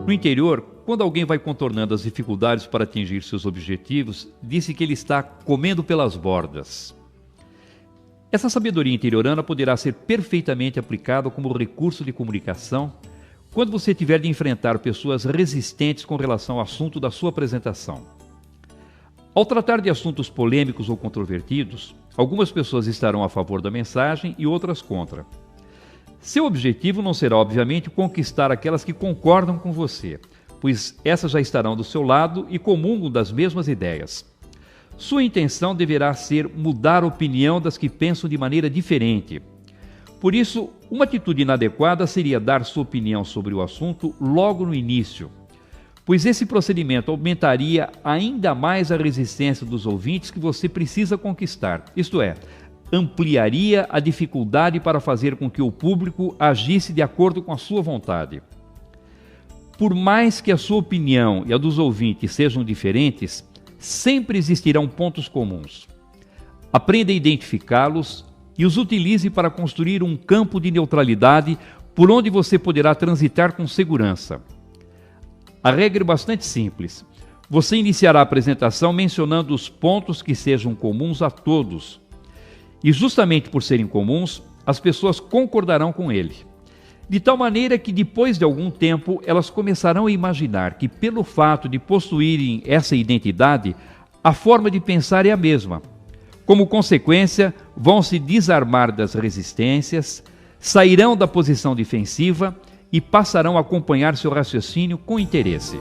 No interior, quando alguém vai contornando as dificuldades para atingir seus objetivos, disse que ele está comendo pelas bordas. Essa sabedoria interiorana poderá ser perfeitamente aplicada como recurso de comunicação quando você tiver de enfrentar pessoas resistentes com relação ao assunto da sua apresentação. Ao tratar de assuntos polêmicos ou controvertidos, algumas pessoas estarão a favor da mensagem e outras contra. Seu objetivo não será, obviamente, conquistar aquelas que concordam com você, pois essas já estarão do seu lado e comungam das mesmas ideias. Sua intenção deverá ser mudar a opinião das que pensam de maneira diferente. Por isso, uma atitude inadequada seria dar sua opinião sobre o assunto logo no início, pois esse procedimento aumentaria ainda mais a resistência dos ouvintes que você precisa conquistar, isto é, ampliaria a dificuldade para fazer com que o público agisse de acordo com a sua vontade. Por mais que a sua opinião e a dos ouvintes sejam diferentes, sempre existirão pontos comuns. Aprenda a identificá-los e os utilize para construir um campo de neutralidade por onde você poderá transitar com segurança. A regra é bastante simples. Você iniciará a apresentação mencionando os pontos que sejam comuns a todos. E justamente por serem comuns, as pessoas concordarão com ele. De tal maneira que depois de algum tempo elas começarão a imaginar que pelo fato de possuírem essa identidade, a forma de pensar é a mesma. Como consequência, vão se desarmar das resistências, sairão da posição defensiva e passarão a acompanhar seu raciocínio com interesse.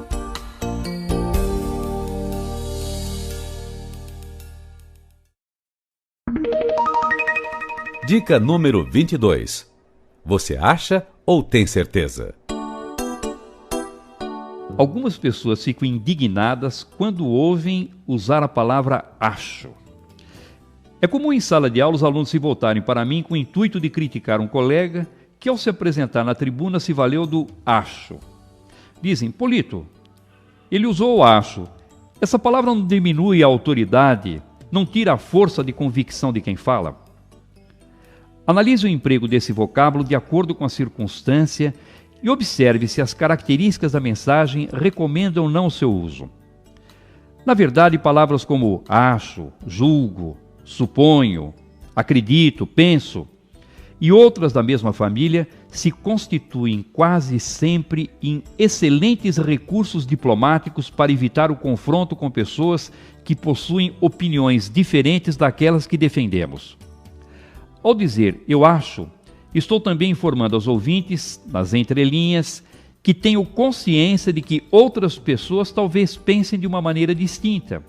Dica número 22. Você acha ou tem certeza? Algumas pessoas ficam indignadas quando ouvem usar a palavra acho. É comum em sala de aula os alunos se voltarem para mim com o intuito de criticar um colega que, ao se apresentar na tribuna, se valeu do acho. Dizem: Polito, ele usou o acho. Essa palavra não diminui a autoridade, não tira a força de convicção de quem fala? Analise o emprego desse vocábulo de acordo com a circunstância e observe se as características da mensagem recomendam ou não o seu uso. Na verdade, palavras como acho, julgo, suponho, acredito, penso e outras da mesma família se constituem quase sempre em excelentes recursos diplomáticos para evitar o confronto com pessoas que possuem opiniões diferentes daquelas que defendemos. Ao dizer eu acho, estou também informando aos ouvintes, nas entrelinhas, que tenho consciência de que outras pessoas talvez pensem de uma maneira distinta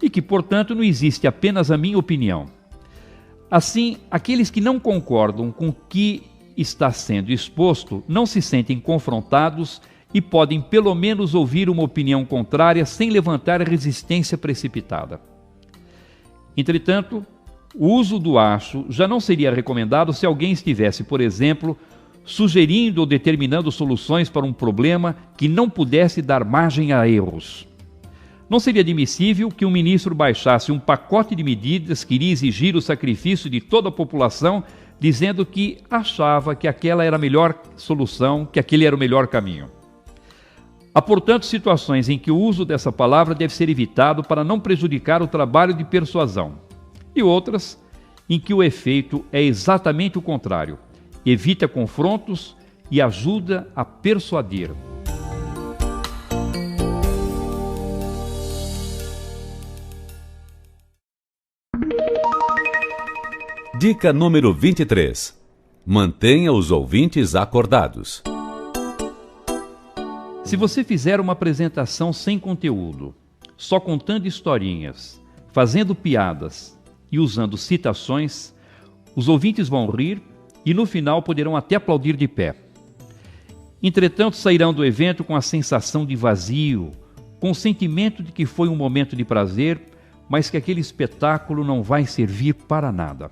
e que, portanto, não existe apenas a minha opinião. Assim, aqueles que não concordam com o que está sendo exposto não se sentem confrontados e podem pelo menos ouvir uma opinião contrária sem levantar resistência precipitada. Entretanto, o uso do acho já não seria recomendado se alguém estivesse, por exemplo, sugerindo ou determinando soluções para um problema que não pudesse dar margem a erros. Não seria admissível que um ministro baixasse um pacote de medidas que iria exigir o sacrifício de toda a população, dizendo que achava que aquela era a melhor solução, que aquele era o melhor caminho. Há, portanto, situações em que o uso dessa palavra deve ser evitado para não prejudicar o trabalho de persuasão, e outras em que o efeito é exatamente o contrário, evita confrontos e ajuda a persuadir. Dica número 23. Mantenha os ouvintes acordados. Se você fizer uma apresentação sem conteúdo, só contando historinhas, fazendo piadas e usando citações, os ouvintes vão rir e no final poderão até aplaudir de pé. Entretanto, sairão do evento com a sensação de vazio, com o sentimento de que foi um momento de prazer, mas que aquele espetáculo não vai servir para nada.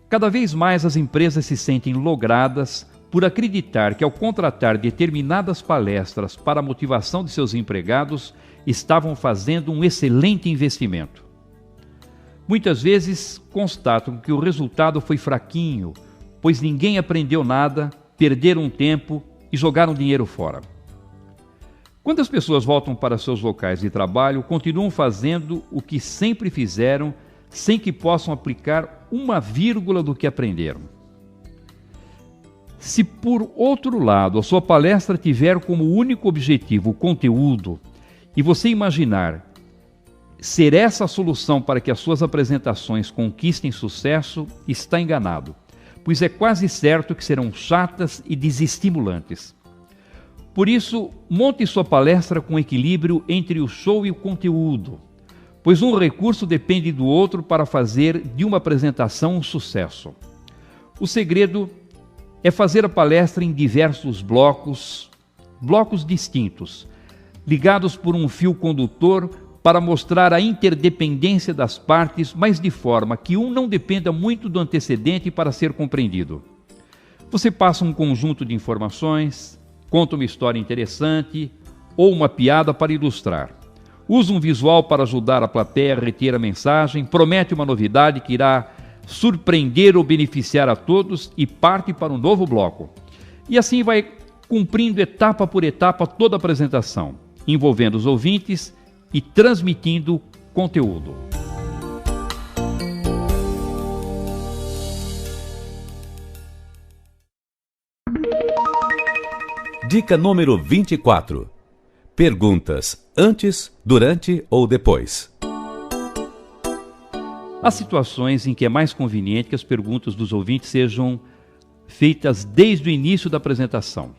Cada vez mais as empresas se sentem logradas por acreditar que, ao contratar determinadas palestras para a motivação de seus empregados, estavam fazendo um excelente investimento. Muitas vezes constatam que o resultado foi fraquinho, pois ninguém aprendeu nada, perderam tempo e jogaram dinheiro fora. Quando as pessoas voltam para seus locais de trabalho, continuam fazendo o que sempre fizeram, sem que possam aplicar uma vírgula do que aprenderam. Se, por outro lado, a sua palestra tiver como único objetivo o conteúdo, e você imaginar ser essa a solução para que as suas apresentações conquistem sucesso, está enganado, pois é quase certo que serão chatas e desestimulantes. Por isso, monte sua palestra com equilíbrio entre o show e o conteúdo, pois um recurso depende do outro para fazer de uma apresentação um sucesso. O segredo é fazer a palestra em diversos blocos distintos, ligados por um fio condutor para mostrar a interdependência das partes, mas de forma que um não dependa muito do antecedente para ser compreendido. Você passa um conjunto de informações, conta uma história interessante ou uma piada para ilustrar. Usa um visual para ajudar a plateia a reter a mensagem, promete uma novidade que irá surpreender ou beneficiar a todos e parte para um novo bloco. E assim vai cumprindo etapa por etapa toda a apresentação, envolvendo os ouvintes e transmitindo conteúdo. Dica número 24. Perguntas antes, durante ou depois. Há situações em que é mais conveniente que as perguntas dos ouvintes sejam feitas desde o início da apresentação.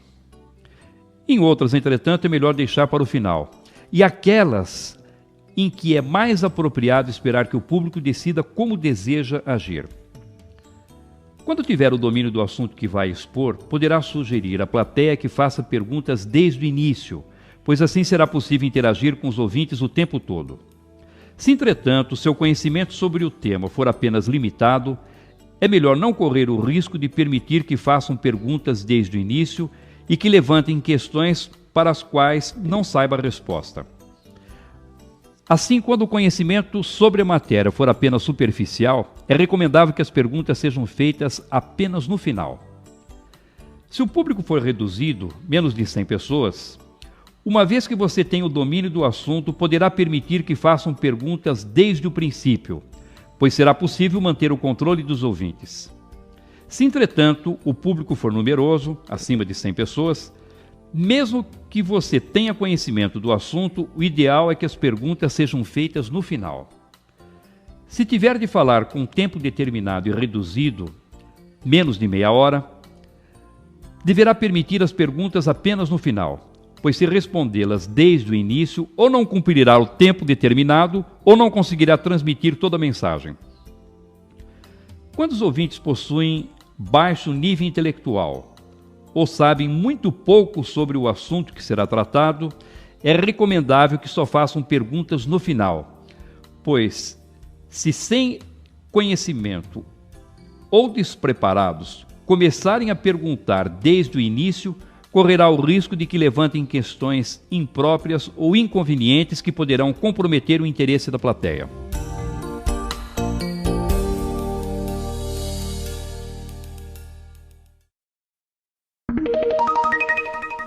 Em outras, entretanto, é melhor deixar para o final. E aquelas em que é mais apropriado esperar que o público decida como deseja agir. Quando tiver o domínio do assunto que vai expor, poderá sugerir à plateia que faça perguntas desde o início, pois assim será possível interagir com os ouvintes o tempo todo. Se, entretanto, seu conhecimento sobre o tema for apenas limitado, é melhor não correr o risco de permitir que façam perguntas desde o início e que levantem questões para as quais não saiba a resposta. Assim, quando o conhecimento sobre a matéria for apenas superficial, é recomendável que as perguntas sejam feitas apenas no final. Se o público for reduzido, menos de 100 pessoas, uma vez que você tem o domínio do assunto, poderá permitir que façam perguntas desde o princípio, pois será possível manter o controle dos ouvintes. Se, entretanto, o público for numeroso, acima de 100 pessoas, mesmo que você tenha conhecimento do assunto, o ideal é que as perguntas sejam feitas no final. Se tiver de falar com tempo determinado e reduzido, menos de meia hora, deverá permitir as perguntas apenas no final, pois se respondê-las desde o início, ou não cumprirá o tempo determinado, ou não conseguirá transmitir toda a mensagem. Quando os ouvintes possuem baixo nível intelectual, ou sabem muito pouco sobre o assunto que será tratado, é recomendável que só façam perguntas no final, pois, se sem conhecimento ou despreparados começarem a perguntar desde o início, correrá o risco de que levantem questões impróprias ou inconvenientes que poderão comprometer o interesse da plateia.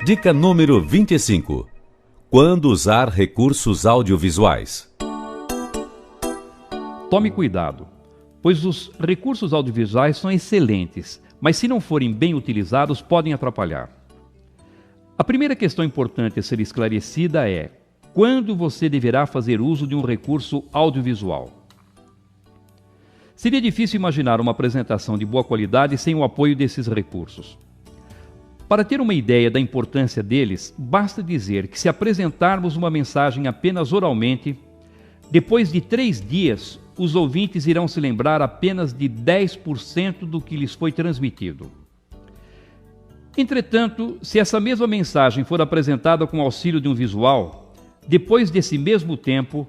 Dica número 25. Quando usar recursos audiovisuais? Tome cuidado, pois os recursos audiovisuais são excelentes, mas se não forem bem utilizados, podem atrapalhar. A primeira questão importante a ser esclarecida é: quando você deverá fazer uso de um recurso audiovisual? Seria difícil imaginar uma apresentação de boa qualidade sem o apoio desses recursos. Para ter uma ideia da importância deles, basta dizer que se apresentarmos uma mensagem apenas oralmente, depois de 3 dias, os ouvintes irão se lembrar apenas de 10% do que lhes foi transmitido. Entretanto, se essa mesma mensagem for apresentada com auxílio de um visual, depois desse mesmo tempo,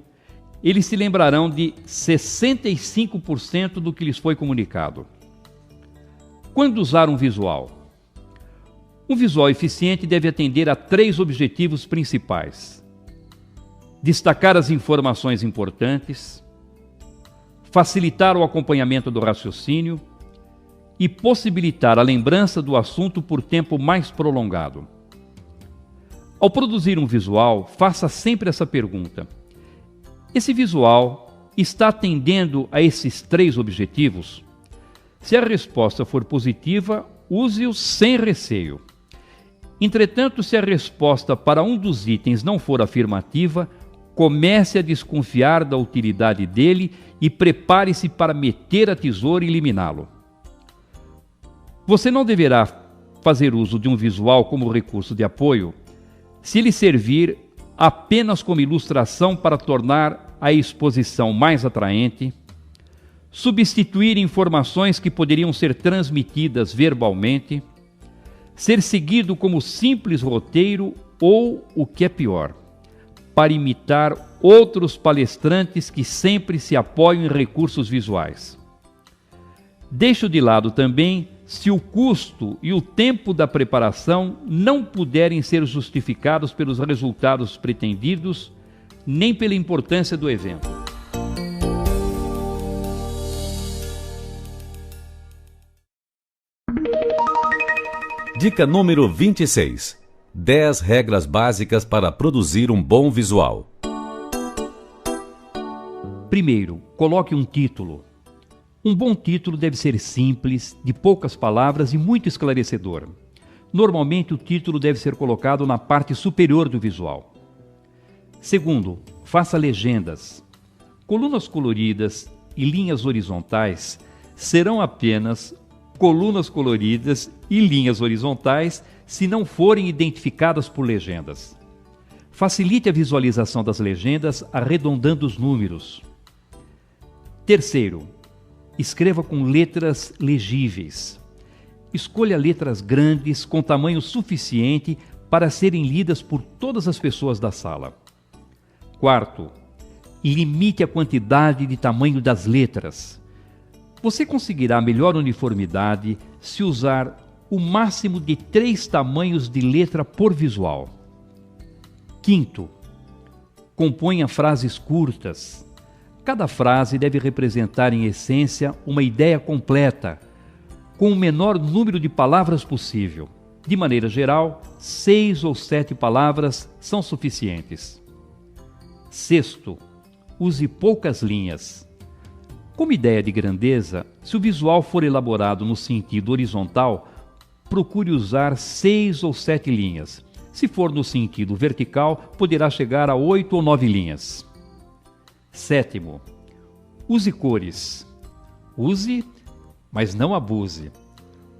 eles se lembrarão de 65% do que lhes foi comunicado. Quando usar um visual? Um visual eficiente deve atender a 3 objetivos principais: destacar as informações importantes, facilitar o acompanhamento do raciocínio e possibilitar a lembrança do assunto por tempo mais prolongado. Ao produzir um visual, faça sempre essa pergunta: esse visual está atendendo a esses 3 objetivos? Se a resposta for positiva, use-o sem receio. Entretanto, se a resposta para um dos itens não for afirmativa, comece a desconfiar da utilidade dele e prepare-se para meter a tesoura e eliminá-lo. Você não deverá fazer uso de um visual como recurso de apoio se ele servir apenas como ilustração para tornar a exposição mais atraente, substituir informações que poderiam ser transmitidas verbalmente, ser seguido como simples roteiro ou, o que é pior, para imitar outros palestrantes que sempre se apoiam em recursos visuais. Deixo de lado também se o custo e o tempo da preparação não puderem ser justificados pelos resultados pretendidos, nem pela importância do evento. Dica número 26. 10 regras básicas para produzir um bom visual. Primeiro, coloque um título. Um bom título deve ser simples, de poucas palavras e muito esclarecedor. Normalmente, o título deve ser colocado na parte superior do visual. Segundo, faça legendas. Colunas coloridas e linhas horizontais serão apenas colunas coloridas e linhas horizontais se não forem identificadas por legendas. Facilite a visualização das legendas arredondando os números. Terceiro, escreva com letras legíveis. Escolha letras grandes com tamanho suficiente para serem lidas por todas as pessoas da sala. Quarto, limite a quantidade de tamanho das letras. Você conseguirá melhor uniformidade se usar o máximo de 3 tamanhos de letra por visual. Quinto, Componha frases curtas. Cada frase deve representar, em essência, uma ideia completa, com o menor número de palavras possível. De maneira geral, 6 ou 7 palavras são suficientes. Sexto, use poucas linhas. Como ideia de grandeza, se o visual for elaborado no sentido horizontal, procure usar 6 ou 7 linhas. Se for no sentido vertical, poderá chegar a 8 ou 9 linhas. Sétimo, use cores. Use, mas não abuse.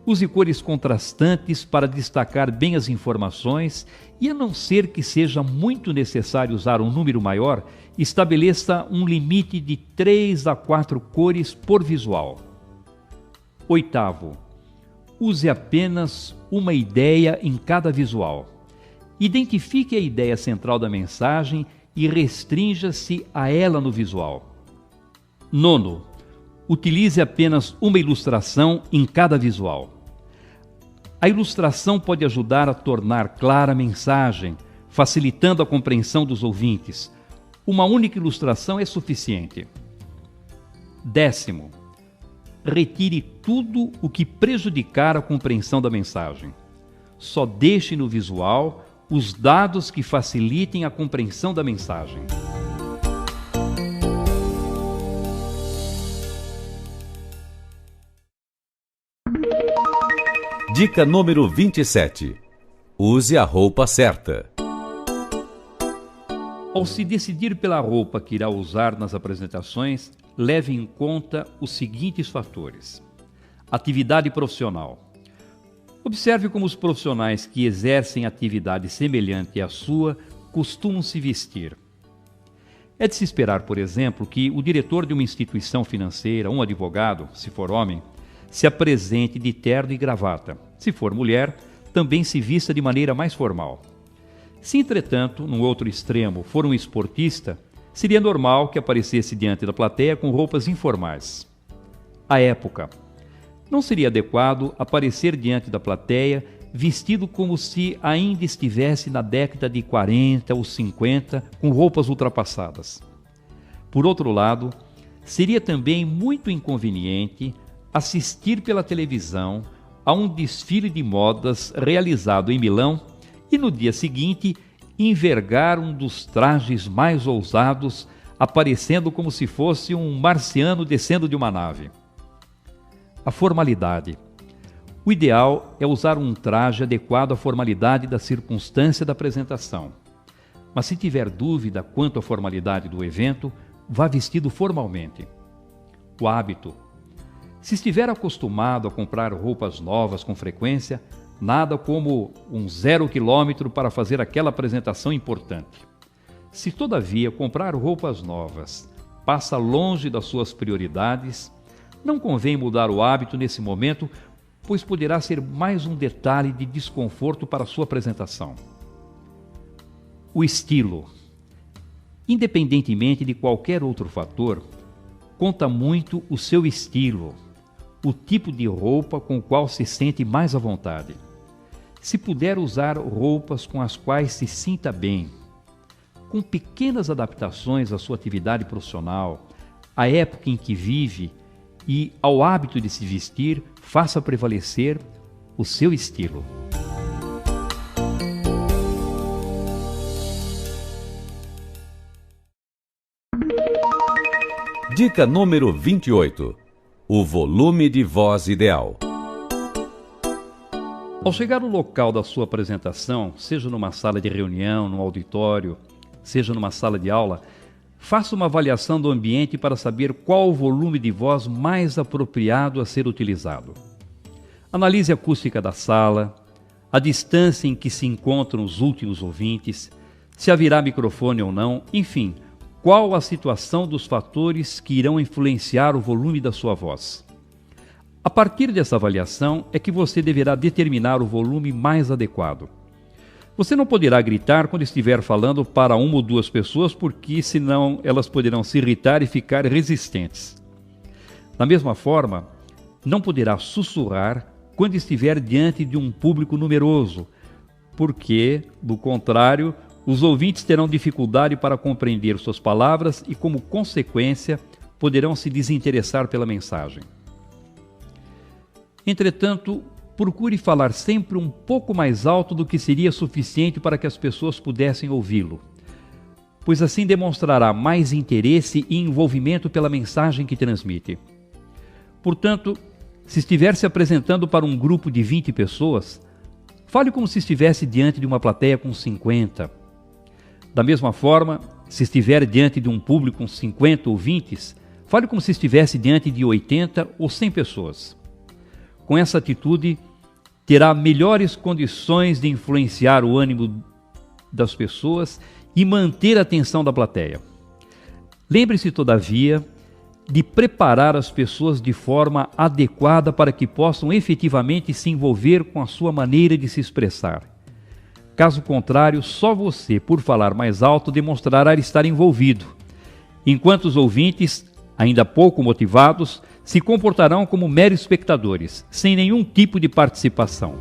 Use cores contrastantes para destacar bem as informações e, a não ser que seja muito necessário usar um número maior, estabeleça um limite de 3 a 4 cores por visual. Oitavo, use apenas uma ideia em cada visual. Identifique a ideia central da mensagem e restrinja-se a ela no visual. Nono, utilize apenas uma ilustração em cada visual. A ilustração pode ajudar a tornar clara a mensagem, facilitando a compreensão dos ouvintes. Uma única ilustração é suficiente. Décimo, retire tudo o que prejudicar a compreensão da mensagem. Só deixe no visual os dados que facilitem a compreensão da mensagem. Dica número 27. Use a roupa certa. Ao se decidir pela roupa que irá usar nas apresentações, leve em conta os seguintes fatores. Atividade profissional. Observe como os profissionais que exercem atividade semelhante à sua costumam se vestir. É de se esperar, por exemplo, que o diretor de uma instituição financeira, um advogado, se for homem, se apresente de terno e gravata. Se for mulher, também se vista de maneira mais formal. Se, entretanto, no outro extremo, for um esportista, seria normal que aparecesse diante da plateia com roupas informais. À época, não seria adequado aparecer diante da plateia vestido como se ainda estivesse na década de 40 ou 50, com roupas ultrapassadas. Por outro lado, seria também muito inconveniente assistir pela televisão a um desfile de modas realizado em Milão e no dia seguinte envergar um dos trajes mais ousados, aparecendo como se fosse um marciano descendo de uma nave. A formalidade. O ideal é usar um traje adequado à formalidade da circunstância da apresentação. Mas se tiver dúvida quanto à formalidade do evento, vá vestido formalmente. O hábito. Se estiver acostumado a comprar roupas novas com frequência, nada como um 0 quilômetro para fazer aquela apresentação importante. Se, todavia, comprar roupas novas passa longe das suas prioridades, não convém mudar o hábito nesse momento, pois poderá ser mais um detalhe de desconforto para a sua apresentação. O estilo. Independentemente de qualquer outro fator, conta muito o seu estilo, o tipo de roupa com o qual se sente mais à vontade. Se puder usar roupas com as quais se sinta bem, com pequenas adaptações à sua atividade profissional, à época em que vive e ao hábito de se vestir, faça prevalecer o seu estilo. Dica número 28. O volume de voz ideal. Ao chegar no local da sua apresentação, seja numa sala de reunião, num auditório, seja numa sala de aula, faça uma avaliação do ambiente para saber qual o volume de voz mais apropriado a ser utilizado. Analise a acústica da sala, a distância em que se encontram os últimos ouvintes, se haverá microfone ou não, enfim, qual a situação dos fatores que irão influenciar o volume da sua voz. A partir dessa avaliação é que você deverá determinar o volume mais adequado. Você não poderá gritar quando estiver falando para 1 ou 2 pessoas, porque senão elas poderão se irritar e ficar resistentes. Da mesma forma, não poderá sussurrar quando estiver diante de um público numeroso, porque, do contrário, os ouvintes terão dificuldade para compreender suas palavras e, como consequência, poderão se desinteressar pela mensagem. Entretanto, procure falar sempre um pouco mais alto do que seria suficiente para que as pessoas pudessem ouvi-lo, pois assim demonstrará mais interesse e envolvimento pela mensagem que transmite. Portanto, se estiver se apresentando para um grupo de 20 pessoas, fale como se estivesse diante de uma plateia com 50. Da mesma forma, se estiver diante de um público com 50 ouvintes, fale como se estivesse diante de 80 ou 100 pessoas. Com essa atitude, terá melhores condições de influenciar o ânimo das pessoas e manter a atenção da plateia. Lembre-se, todavia, de preparar as pessoas de forma adequada para que possam efetivamente se envolver com a sua maneira de se expressar. Caso contrário, só você, por falar mais alto, demonstrará estar envolvido, enquanto os ouvintes, ainda pouco motivados, se comportarão como meros espectadores, sem nenhum tipo de participação.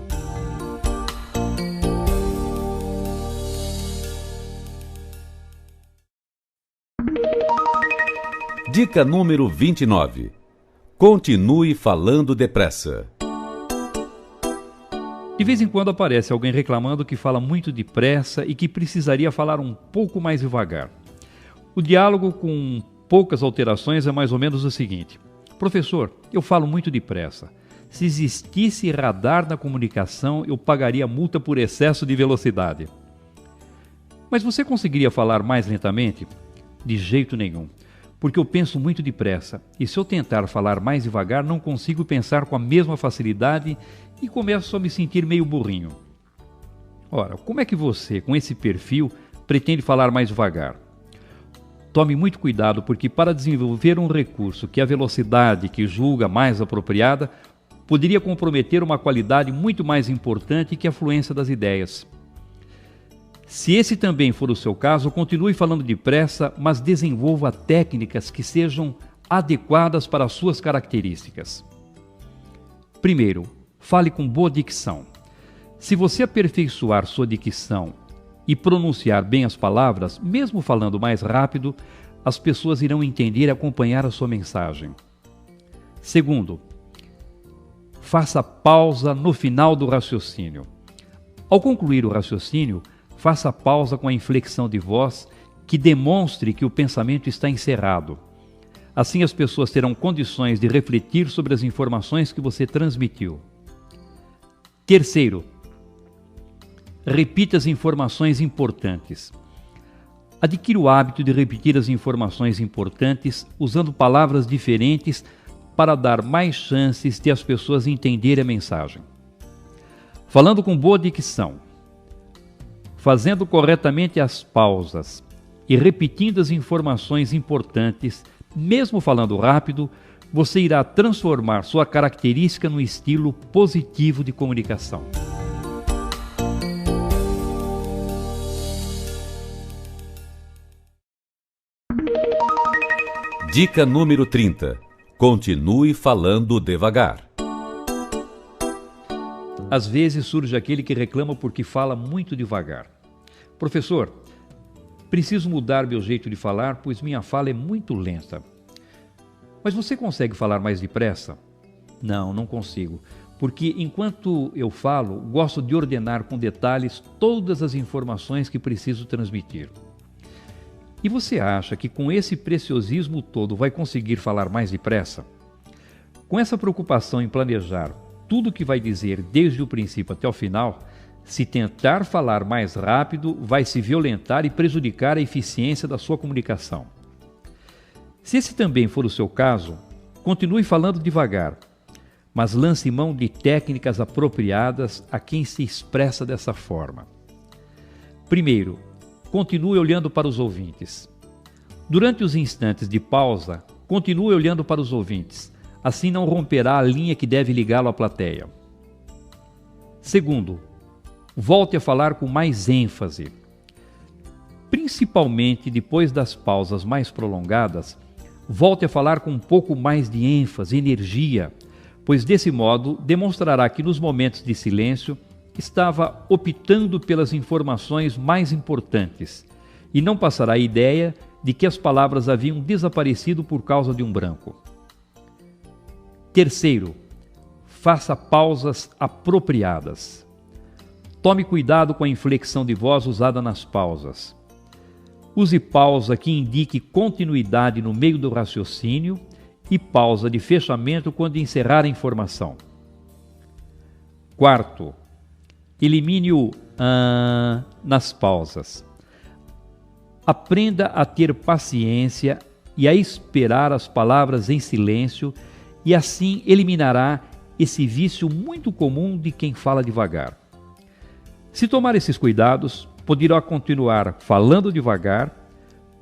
Dica número 29. Continue falando depressa. De vez em quando aparece alguém reclamando que fala muito depressa e que precisaria falar um pouco mais devagar. O diálogo com poucas alterações é mais ou menos o seguinte: professor, eu falo muito depressa. Se existisse radar na comunicação, eu pagaria multa por excesso de velocidade. Mas você conseguiria falar mais lentamente? De jeito nenhum, porque eu penso muito depressa, e se eu tentar falar mais devagar, não consigo pensar com a mesma facilidade e começo a me sentir meio burrinho. Ora, como é que você, com esse perfil, pretende falar mais devagar? Tome muito cuidado, porque para desenvolver um recurso que a velocidade que julga mais apropriada, poderia comprometer uma qualidade muito mais importante que a fluência das ideias. Se esse também for o seu caso, continue falando depressa, mas desenvolva técnicas que sejam adequadas para as suas características. Primeiro, fale com boa dicção. Se você aperfeiçoar sua dicção e pronunciar bem as palavras, mesmo falando mais rápido, as pessoas irão entender e acompanhar a sua mensagem. Segundo, faça pausa no final do raciocínio. Ao concluir o raciocínio, faça pausa com a inflexão de voz que demonstre que o pensamento está encerrado. Assim as pessoas terão condições de refletir sobre as informações que você transmitiu. Terceiro, repita as informações importantes. Adquira o hábito de repetir as informações importantes usando palavras diferentes para dar mais chances de as pessoas entenderem a mensagem. Falando com boa dicção, fazendo corretamente as pausas e repetindo as informações importantes, mesmo falando rápido, você irá transformar sua característica no estilo positivo de comunicação. Dica número 30. Continue falando devagar. Às vezes surge aquele que reclama porque fala muito devagar. Professor, preciso mudar meu jeito de falar, pois minha fala é muito lenta. Mas você consegue falar mais depressa? Não, não consigo, porque enquanto eu falo, gosto de ordenar com detalhes todas as informações que preciso transmitir. E você acha que com esse preciosismo todo vai conseguir falar mais depressa? Com essa preocupação em planejar tudo o que vai dizer desde o princípio até o final, se tentar falar mais rápido, vai se violentar e prejudicar a eficiência da sua comunicação. Se esse também for o seu caso, continue falando devagar, mas lance mão de técnicas apropriadas a quem se expressa dessa forma. Primeiro, continue olhando para os ouvintes. Durante os instantes de pausa, continue olhando para os ouvintes. Assim não romperá a linha que deve ligá-lo à plateia. Segundo, volte a falar com mais ênfase. Principalmente depois das pausas mais prolongadas, volte a falar com um pouco mais de ênfase, energia, pois desse modo demonstrará que nos momentos de silêncio estava optando pelas informações mais importantes e não passará a ideia de que as palavras haviam desaparecido por causa de um branco. Terceiro, faça pausas apropriadas. Tome cuidado com a inflexão de voz usada nas pausas. Use pausa que indique continuidade no meio do raciocínio e pausa de fechamento quando encerrar a informação. Quarto, elimine o nas pausas. Aprenda a ter paciência e a esperar as palavras em silêncio e assim eliminará esse vício muito comum de quem fala devagar. Se tomar esses cuidados, poderá continuar falando devagar,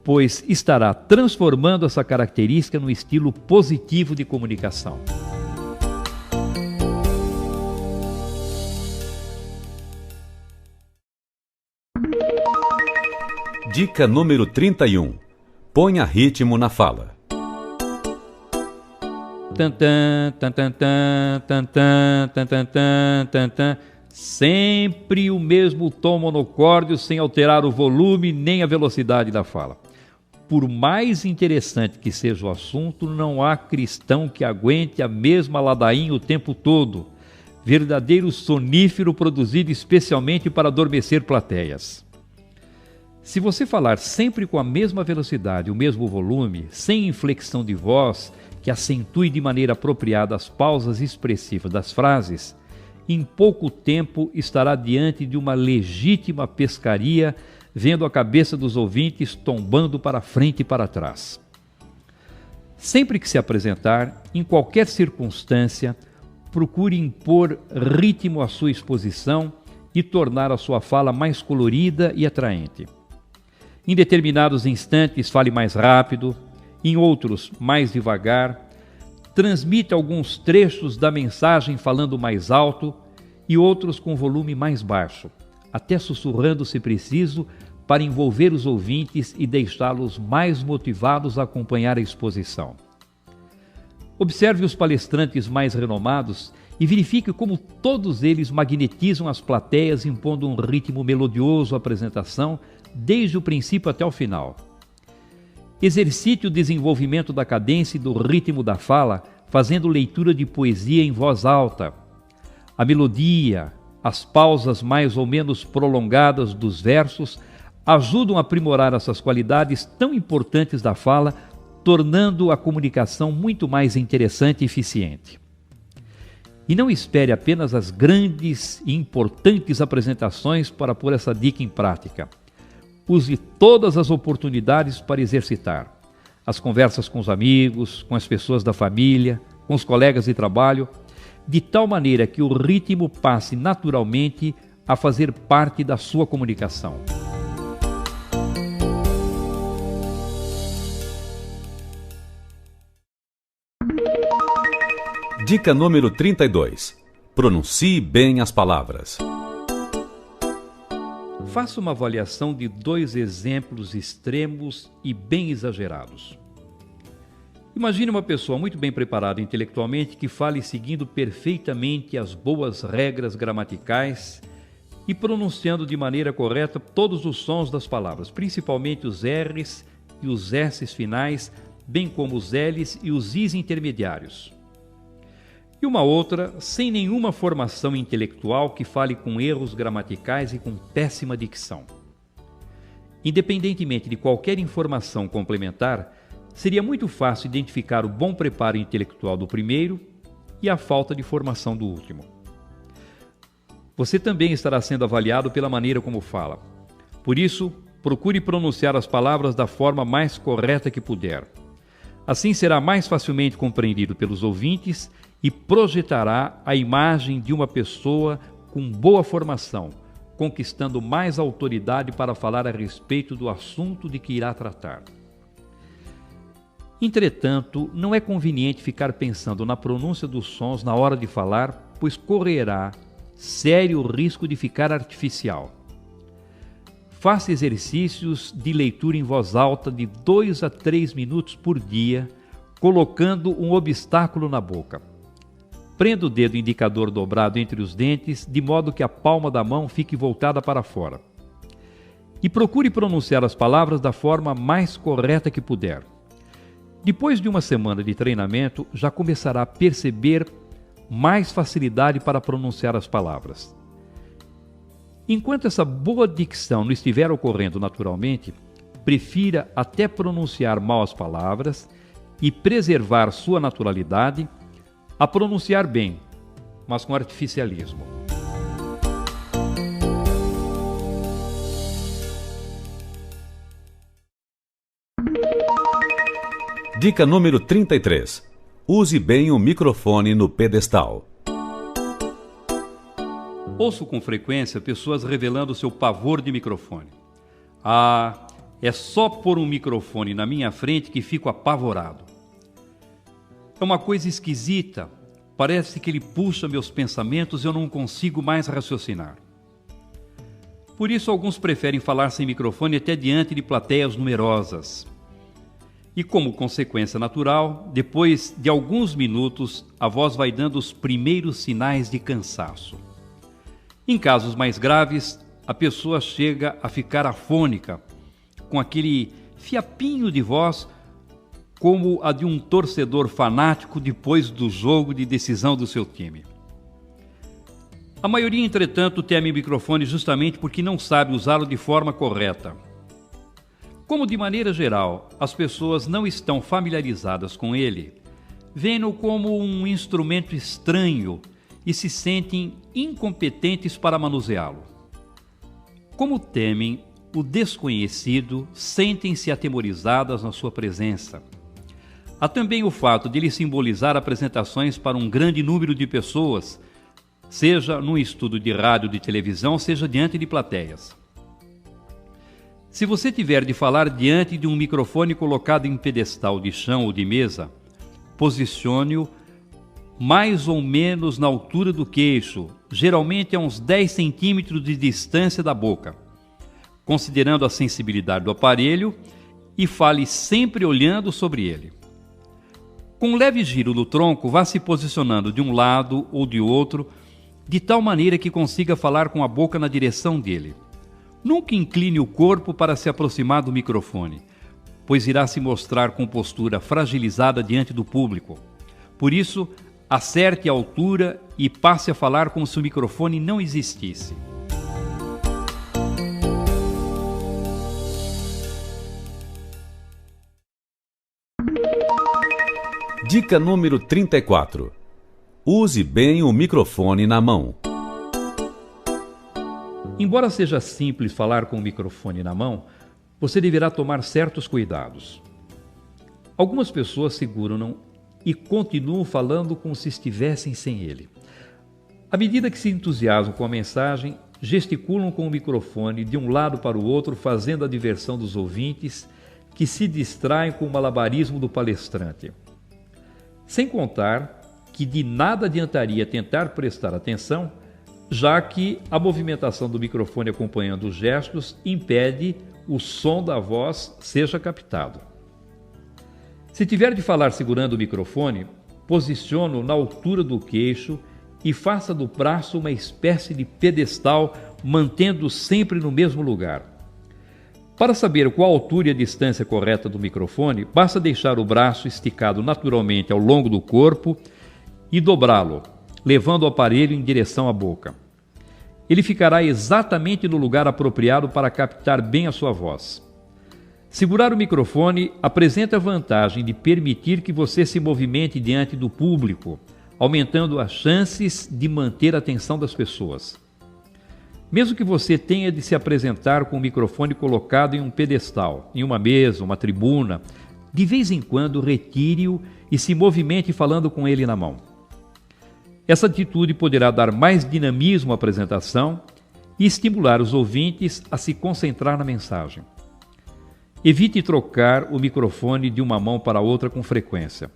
pois estará transformando essa característica num estilo positivo de comunicação. Dica número 31. Ponha ritmo na fala. Tantã, tantantã, tantã, tantantã, tantã. Sempre o mesmo tom monocórdio sem alterar o volume nem a velocidade da fala. Por mais interessante que seja o assunto, não há cristão que aguente a mesma ladainha o tempo todo. Verdadeiro sonífero produzido especialmente para adormecer plateias. Se você falar sempre com a mesma velocidade, o mesmo volume, sem inflexão de voz, que acentue de maneira apropriada as pausas expressivas das frases, em pouco tempo estará diante de uma legítima pescaria, vendo a cabeça dos ouvintes tombando para frente e para trás. Sempre que se apresentar, em qualquer circunstância, procure impor ritmo à sua exposição e tornar a sua fala mais colorida e atraente. Em determinados instantes, fale mais rápido, em outros, mais devagar. Transmita alguns trechos da mensagem falando mais alto e outros com volume mais baixo, até sussurrando se preciso, para envolver os ouvintes e deixá-los mais motivados a acompanhar a exposição. Observe os palestrantes mais renomados e verifique como todos eles magnetizam as plateias impondo um ritmo melodioso à apresentação, desde o princípio até o final. Exercite o desenvolvimento da cadência e do ritmo da fala, fazendo leitura de poesia em voz alta. A melodia, as pausas mais ou menos prolongadas dos versos ajudam a aprimorar essas qualidades tão importantes da fala, tornando a comunicação muito mais interessante e eficiente. E não espere apenas as grandes e importantes apresentações para pôr essa dica em prática. Use todas as oportunidades para exercitar. As conversas com os amigos, com as pessoas da família, com os colegas de trabalho, de tal maneira que o ritmo passe naturalmente a fazer parte da sua comunicação. Dica número 32. Pronuncie bem as palavras. Faça uma avaliação de 2 exemplos extremos e bem exagerados. Imagine uma pessoa muito bem preparada intelectualmente que fale seguindo perfeitamente as boas regras gramaticais e pronunciando de maneira correta todos os sons das palavras, principalmente os R's e os S's finais, bem como os L's e os I's intermediários. E uma outra, sem nenhuma formação intelectual, que fale com erros gramaticais e com péssima dicção. Independentemente de qualquer informação complementar, seria muito fácil identificar o bom preparo intelectual do primeiro e a falta de formação do último. Você também estará sendo avaliado pela maneira como fala. Por isso, procure pronunciar as palavras da forma mais correta que puder. Assim será mais facilmente compreendido pelos ouvintes e projetará a imagem de uma pessoa com boa formação, conquistando mais autoridade para falar a respeito do assunto de que irá tratar. Entretanto, não é conveniente ficar pensando na pronúncia dos sons na hora de falar, pois correrá sério risco de ficar artificial. Faça exercícios de leitura em voz alta de 2 a 3 minutos por dia, colocando um obstáculo na boca. prenda o dedo indicador dobrado entre os dentes, de modo que a palma da mão fique voltada para fora. E procure pronunciar as palavras da forma mais correta que puder. Depois de uma semana de treinamento, já começará a perceber mais facilidade para pronunciar as palavras. Enquanto essa boa dicção não estiver ocorrendo naturalmente, prefira até pronunciar mal as palavras e preservar sua naturalidade a pronunciar bem, mas com artificialismo. Dica número 33. Use bem o microfone no pedestal. Ouço com frequência pessoas revelando seu pavor de microfone. É só pôr um microfone na minha frente que fico apavorado. É uma coisa esquisita. Parece que ele puxa meus pensamentos e eu não consigo mais raciocinar. Por isso, alguns preferem falar sem microfone até diante de plateias numerosas. E como consequência natural, depois de alguns minutos, a voz vai dando os primeiros sinais de cansaço. Em casos mais graves, a pessoa chega a ficar afônica, com aquele fiapinho de voz como a de um torcedor fanático depois do jogo de decisão do seu time. A maioria, entretanto, teme o microfone justamente porque não sabe usá-lo de forma correta. Como, de maneira geral, as pessoas não estão familiarizadas com ele, veem-no como um instrumento estranho e se sentem incompetentes para manuseá-lo. Como temem o desconhecido, sentem-se atemorizadas na sua presença. Há também o fato de ele simbolizar apresentações para um grande número de pessoas, seja num estudo de rádio ou de televisão, seja diante de plateias. Se você tiver de falar diante de um microfone colocado em pedestal de chão ou de mesa, posicione-o mais ou menos na altura do queixo, geralmente a uns 10 centímetros de distância da boca, considerando a sensibilidade do aparelho, e fale sempre olhando sobre ele. Com um leve giro do tronco, vá se posicionando de um lado ou de outro, de tal maneira que consiga falar com a boca na direção dele. Nunca incline o corpo para se aproximar do microfone, pois irá se mostrar com postura fragilizada diante do público. Por isso, acerte a altura e passe a falar como se o microfone não existisse. Dica número 34. Use bem o microfone na mão. Embora seja simples falar com o microfone na mão, você deverá tomar certos cuidados. Algumas pessoas seguram-no e continuam falando como se estivessem sem ele. À medida que se entusiasmam com a mensagem, gesticulam com o microfone de um lado para o outro, fazendo a diversão dos ouvintes, que se distraem com o malabarismo do palestrante. Sem contar que de nada adiantaria tentar prestar atenção, já que a movimentação do microfone acompanhando os gestos impede o som da voz seja captado. Se tiver de falar segurando o microfone, posicione-o na altura do queixo e faça do braço uma espécie de pedestal, mantendo-o sempre no mesmo lugar. Para saber qual a altura e a distância correta do microfone, basta deixar o braço esticado naturalmente ao longo do corpo e dobrá-lo, levando o aparelho em direção à boca. Ele ficará exatamente no lugar apropriado para captar bem a sua voz. Segurar o microfone apresenta a vantagem de permitir que você se movimente diante do público, aumentando as chances de manter a atenção das pessoas. Mesmo que você tenha de se apresentar com o microfone colocado em um pedestal, em uma mesa, uma tribuna, de vez em quando retire-o e se movimente falando com ele na mão. Essa atitude poderá dar mais dinamismo à apresentação e estimular os ouvintes a se concentrar na mensagem. Evite trocar o microfone de uma mão para outra com frequência,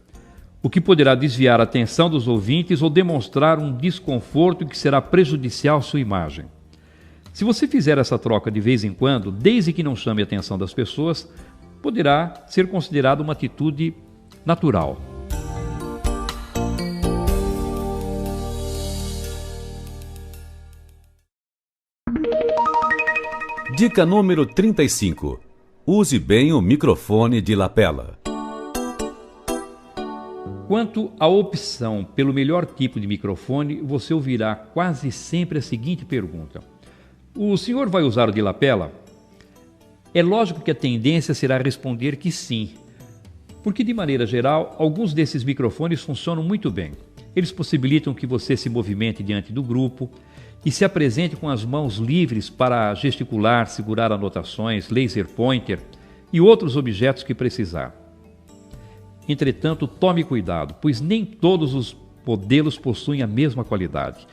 o que poderá desviar a atenção dos ouvintes ou demonstrar um desconforto que será prejudicial à sua imagem. Se você fizer essa troca de vez em quando, desde que não chame a atenção das pessoas, poderá ser considerado uma atitude natural. Dica número 35. Use bem o microfone de lapela. Quanto à opção pelo melhor tipo de microfone, você ouvirá quase sempre a seguinte pergunta: o senhor vai usar o de lapela? É lógico que a tendência será responder que sim, porque de maneira geral, alguns desses microfones funcionam muito bem. Eles possibilitam que você se movimente diante do grupo e se apresente com as mãos livres para gesticular, segurar anotações, laser pointer e outros objetos que precisar. Entretanto, tome cuidado, pois nem todos os modelos possuem a mesma qualidade.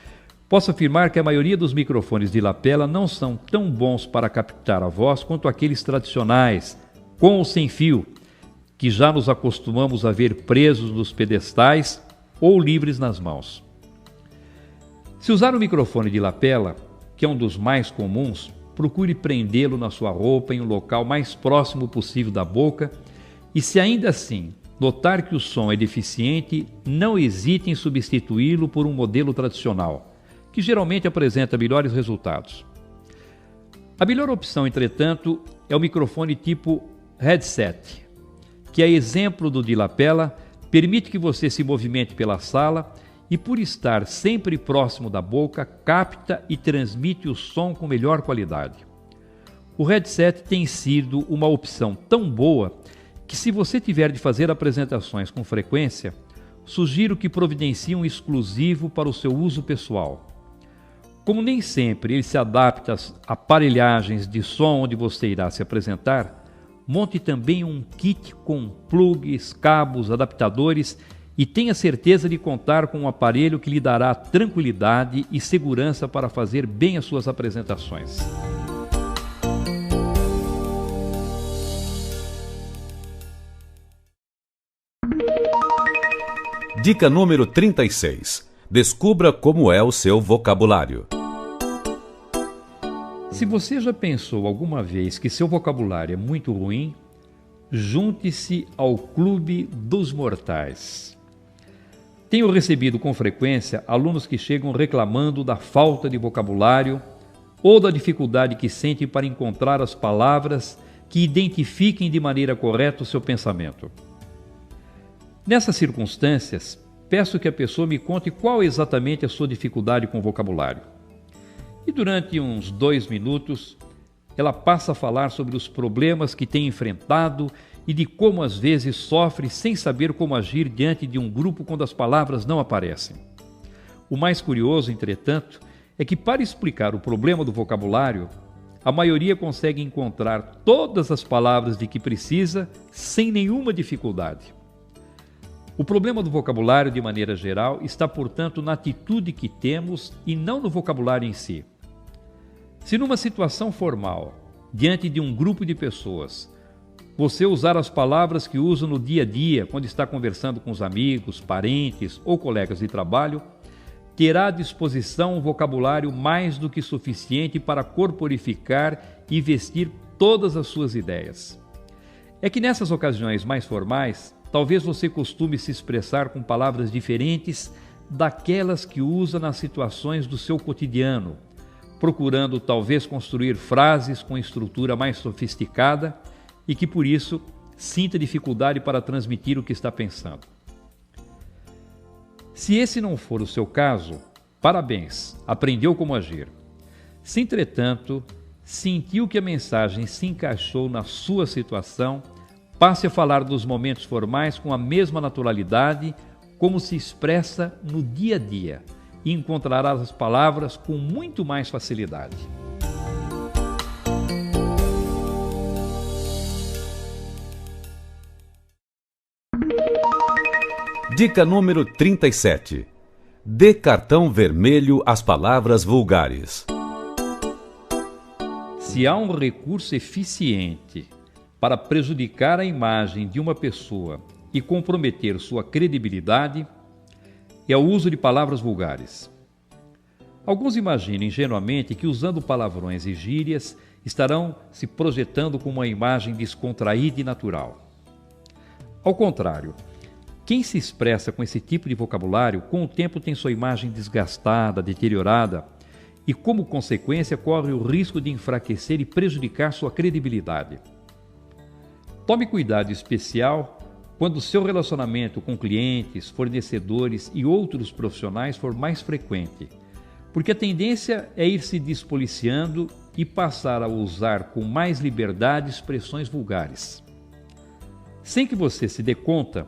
Posso afirmar que a maioria dos microfones de lapela não são tão bons para captar a voz quanto aqueles tradicionais, com ou sem fio, que já nos acostumamos a ver presos nos pedestais ou livres nas mãos. Se usar um microfone de lapela, que é um dos mais comuns, procure prendê-lo na sua roupa em um local mais próximo possível da boca e, se ainda assim notar que o som é deficiente, não hesite em substituí-lo por um modelo tradicional, que geralmente apresenta melhores resultados. A melhor opção, entretanto, é o microfone tipo headset, que é exemplo do de lapela, permite que você se movimente pela sala e, por estar sempre próximo da boca, capta e transmite o som com melhor qualidade. O headset tem sido uma opção tão boa que, se você tiver de fazer apresentações com frequência, sugiro que providencie um exclusivo para o seu uso pessoal. Como nem sempre ele se adapta às aparelhagens de som onde você irá se apresentar, monte também um kit com plugs, cabos, adaptadores e tenha certeza de contar com um aparelho que lhe dará tranquilidade e segurança para fazer bem as suas apresentações. Dica número 36. Descubra como é o seu vocabulário. Se você já pensou alguma vez que seu vocabulário é muito ruim, junte-se ao Clube dos Mortais. Tenho recebido com frequência alunos que chegam reclamando da falta de vocabulário ou da dificuldade que sentem para encontrar as palavras que identifiquem de maneira correta o seu pensamento. Nessas circunstâncias, peço que a pessoa me conte qual exatamente a sua dificuldade com o vocabulário. E durante uns 2 minutos, ela passa a falar sobre os problemas que tem enfrentado e de como às vezes sofre sem saber como agir diante de um grupo quando as palavras não aparecem. O mais curioso, entretanto, é que, para explicar o problema do vocabulário, a maioria consegue encontrar todas as palavras de que precisa sem nenhuma dificuldade. O problema do vocabulário, de maneira geral, está, portanto, na atitude que temos e não no vocabulário em si. Se numa situação formal, diante de um grupo de pessoas, você usar as palavras que usa no dia a dia, quando está conversando com os amigos, parentes ou colegas de trabalho, terá à disposição um vocabulário mais do que suficiente para corporificar e vestir todas as suas ideias. É que nessas ocasiões mais formais, talvez você costume se expressar com palavras diferentes daquelas que usa nas situações do seu cotidiano, procurando talvez construir frases com estrutura mais sofisticada e que, por isso, sinta dificuldade para transmitir o que está pensando. Se esse não for o seu caso, parabéns, aprendeu como agir. Se, entretanto, sentiu que a mensagem se encaixou na sua situação, passe a falar dos momentos formais com a mesma naturalidade como se expressa no dia a dia e encontrará as palavras com muito mais facilidade. Dica número 37. Dê cartão vermelho às palavras vulgares. Se há um recurso eficiente para prejudicar a imagem de uma pessoa e comprometer sua credibilidade, é o uso de palavras vulgares. Alguns imaginam ingenuamente que, usando palavrões e gírias, estarão se projetando com uma imagem descontraída e natural. Ao contrário, quem se expressa com esse tipo de vocabulário, com o tempo tem sua imagem desgastada, deteriorada, e, como consequência, corre o risco de enfraquecer e prejudicar sua credibilidade. Tome cuidado especial quando seu relacionamento com clientes, fornecedores e outros profissionais for mais frequente, porque a tendência é ir se despoliciando e passar a usar com mais liberdade expressões vulgares. Sem que você se dê conta,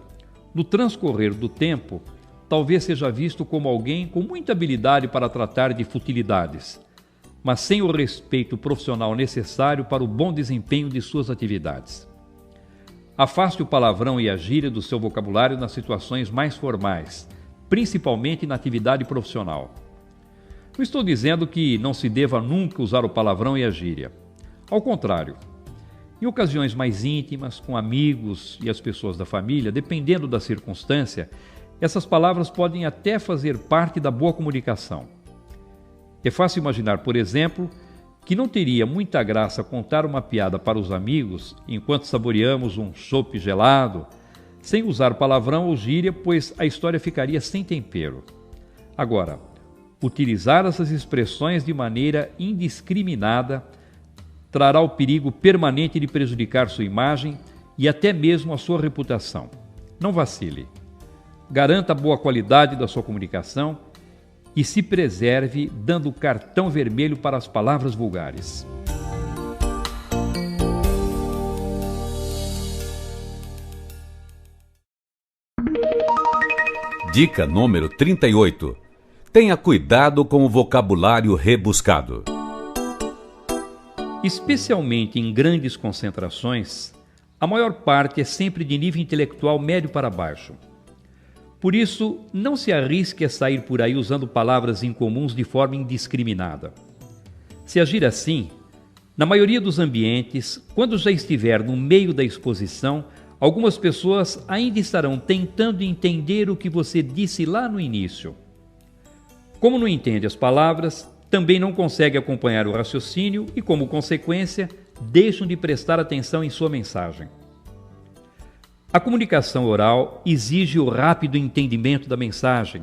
no transcorrer do tempo, talvez seja visto como alguém com muita habilidade para tratar de futilidades, mas sem o respeito profissional necessário para o bom desempenho de suas atividades. Afaste o palavrão e a gíria do seu vocabulário nas situações mais formais, principalmente na atividade profissional. Não estou dizendo que não se deva nunca usar o palavrão e a gíria. Ao contrário, em ocasiões mais íntimas, com amigos e as pessoas da família, dependendo da circunstância, essas palavras podem até fazer parte da boa comunicação. É fácil imaginar, por exemplo, que não teria muita graça contar uma piada para os amigos enquanto saboreamos um chopp gelado, sem usar palavrão ou gíria, pois a história ficaria sem tempero. Agora, utilizar essas expressões de maneira indiscriminada trará o perigo permanente de prejudicar sua imagem e até mesmo a sua reputação. Não vacile. Garanta a boa qualidade da sua comunicação e se preserve dando cartão vermelho para as palavras vulgares. Dica número 38. Tenha cuidado com o vocabulário rebuscado. Especialmente em grandes concentrações, a maior parte é sempre de nível intelectual médio para baixo. Por isso, não se arrisque a sair por aí usando palavras incomuns de forma indiscriminada. Se agir assim, na maioria dos ambientes, quando já estiver no meio da exposição, algumas pessoas ainda estarão tentando entender o que você disse lá no início. Como não entende as palavras, também não consegue acompanhar o raciocínio e, como consequência, deixam de prestar atenção em sua mensagem. A comunicação oral exige o rápido entendimento da mensagem,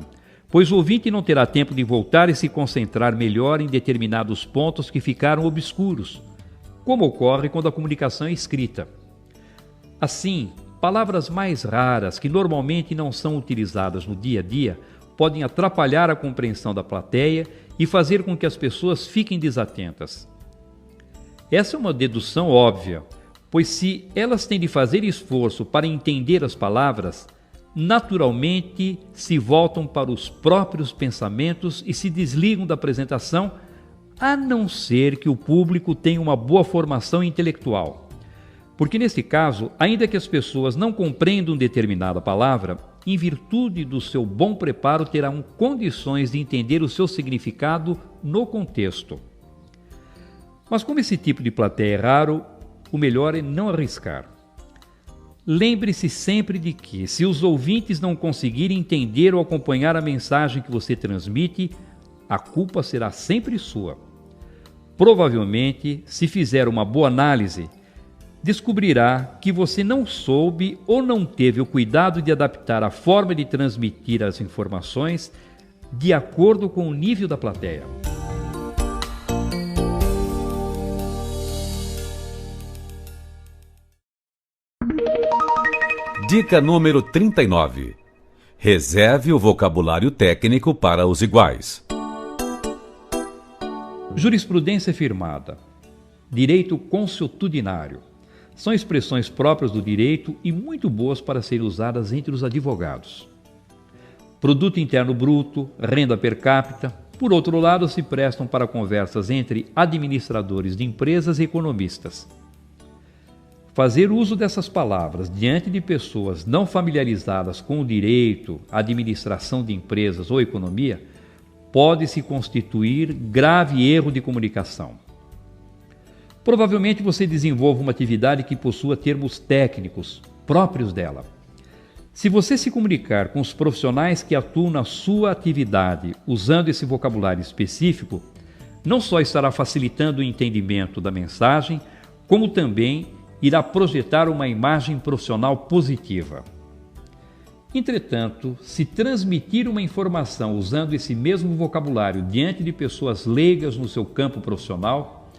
pois o ouvinte não terá tempo de voltar e se concentrar melhor em determinados pontos que ficaram obscuros, como ocorre quando a comunicação é escrita. Assim, palavras mais raras que normalmente não são utilizadas no dia a dia podem atrapalhar a compreensão da plateia e fazer com que as pessoas fiquem desatentas. Essa é uma dedução óbvia, pois se elas têm de fazer esforço para entender as palavras, naturalmente se voltam para os próprios pensamentos e se desligam da apresentação, a não ser que o público tenha uma boa formação intelectual. Porque nesse caso, ainda que as pessoas não compreendam determinada palavra, em virtude do seu bom preparo terão condições de entender o seu significado no contexto. Mas como esse tipo de plateia é raro, o melhor é não arriscar. Lembre-se sempre de que, se os ouvintes não conseguirem entender ou acompanhar a mensagem que você transmite, a culpa será sempre sua. Provavelmente, se fizer uma boa análise, descobrirá que você não soube ou não teve o cuidado de adaptar a forma de transmitir as informações de acordo com o nível da plateia. Dica número 39. Reserve o vocabulário técnico para os iguais. Jurisprudência firmada. Direito consuetudinário. São expressões próprias do direito e muito boas para serem usadas entre os advogados. Produto interno bruto, renda per capita, por outro lado, se prestam para conversas entre administradores de empresas e economistas. Fazer uso dessas palavras diante de pessoas não familiarizadas com o direito, administração de empresas ou economia pode se constituir grave erro de comunicação. Provavelmente você desenvolve uma atividade que possua termos técnicos próprios dela. Se você se comunicar com os profissionais que atuam na sua atividade usando esse vocabulário específico, não só estará facilitando o entendimento da mensagem, como também irá projetar uma imagem profissional positiva. Entretanto, se transmitir uma informação usando esse mesmo vocabulário diante de pessoas leigas no seu campo profissional,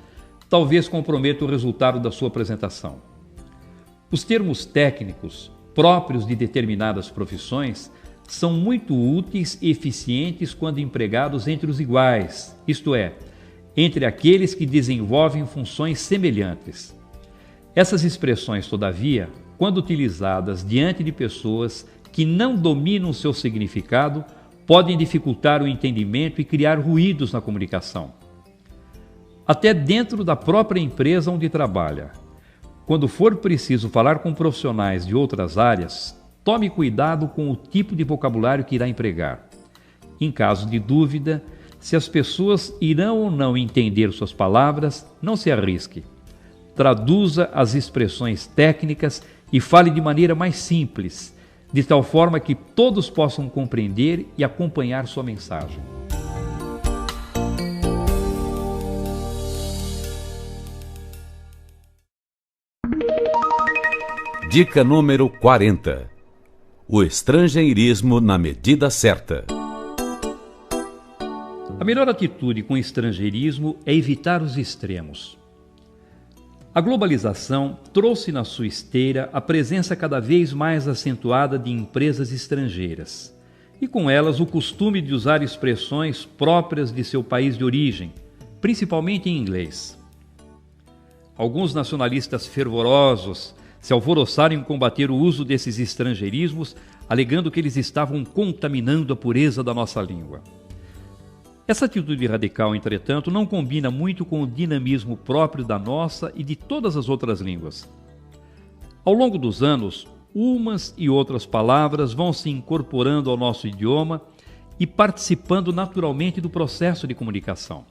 talvez comprometa o resultado da sua apresentação. Os termos técnicos próprios de determinadas profissões são muito úteis e eficientes quando empregados entre os iguais, isto é, entre aqueles que desenvolvem funções semelhantes. Essas expressões, todavia, quando utilizadas diante de pessoas que não dominam seu significado, podem dificultar o entendimento e criar ruídos na comunicação. Até dentro da própria empresa onde trabalha. Quando for preciso falar com profissionais de outras áreas, tome cuidado com o tipo de vocabulário que irá empregar. Em caso de dúvida, se as pessoas irão ou não entender suas palavras, não se arrisque. Traduza as expressões técnicas e fale de maneira mais simples, de tal forma que todos possam compreender e acompanhar sua mensagem. Dica número 40. O estrangeirismo na medida certa. A melhor atitude com o estrangeirismo é evitar os extremos. A globalização trouxe na sua esteira a presença cada vez mais acentuada de empresas estrangeiras e com elas o costume de usar expressões próprias de seu país de origem, principalmente em inglês. Alguns nacionalistas fervorosos se alvoroçaram em combater o uso desses estrangeirismos, alegando que eles estavam contaminando a pureza da nossa língua. Essa atitude radical, entretanto, não combina muito com o dinamismo próprio da nossa e de todas as outras línguas. Ao longo dos anos, umas e outras palavras vão se incorporando ao nosso idioma e participando naturalmente do processo de comunicação.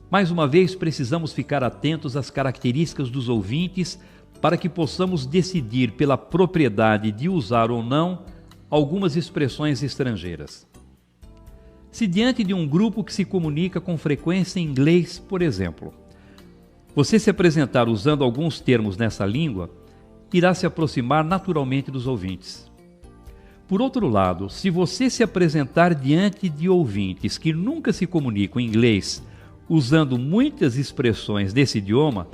Mais uma vez, precisamos ficar atentos às características dos ouvintes para que possamos decidir pela propriedade de usar ou não algumas expressões estrangeiras. Se diante de um grupo que se comunica com frequência em inglês, por exemplo, você se apresentar usando alguns termos nessa língua, irá se aproximar naturalmente dos ouvintes. Por outro lado, se você se apresentar diante de ouvintes que nunca se comunicam em inglês, usando muitas expressões desse idioma,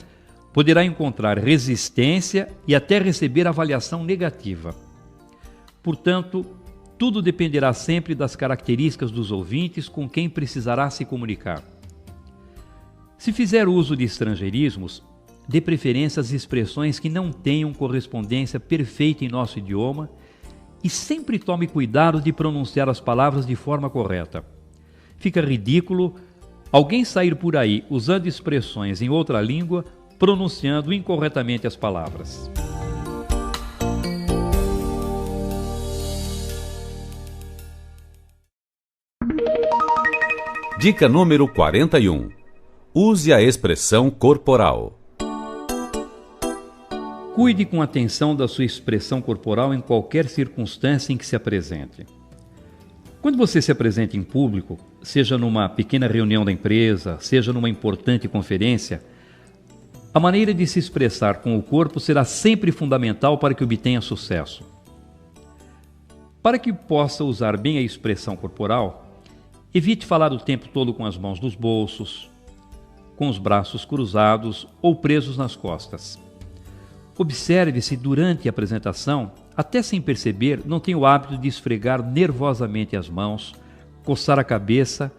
poderá encontrar resistência e até receber avaliação negativa. Portanto, tudo dependerá sempre das características dos ouvintes com quem precisará se comunicar. Se fizer uso de estrangeirismos, dê preferência às expressões que não tenham correspondência perfeita em nosso idioma e sempre tome cuidado de pronunciar as palavras de forma correta. Fica ridículo alguém sair por aí usando expressões em outra língua, pronunciando incorretamente as palavras. Dica número 41. Use a expressão corporal. Cuide com atenção da sua expressão corporal em qualquer circunstância em que se apresente. Quando você se apresenta em público, seja numa pequena reunião da empresa, seja numa importante conferência, a maneira de se expressar com o corpo será sempre fundamental para que obtenha sucesso. Para que possa usar bem a expressão corporal, evite falar o tempo todo com as mãos nos bolsos, com os braços cruzados ou presos nas costas. Observe se durante a apresentação, até sem perceber, não tem o hábito de esfregar nervosamente as mãos, coçar a cabeça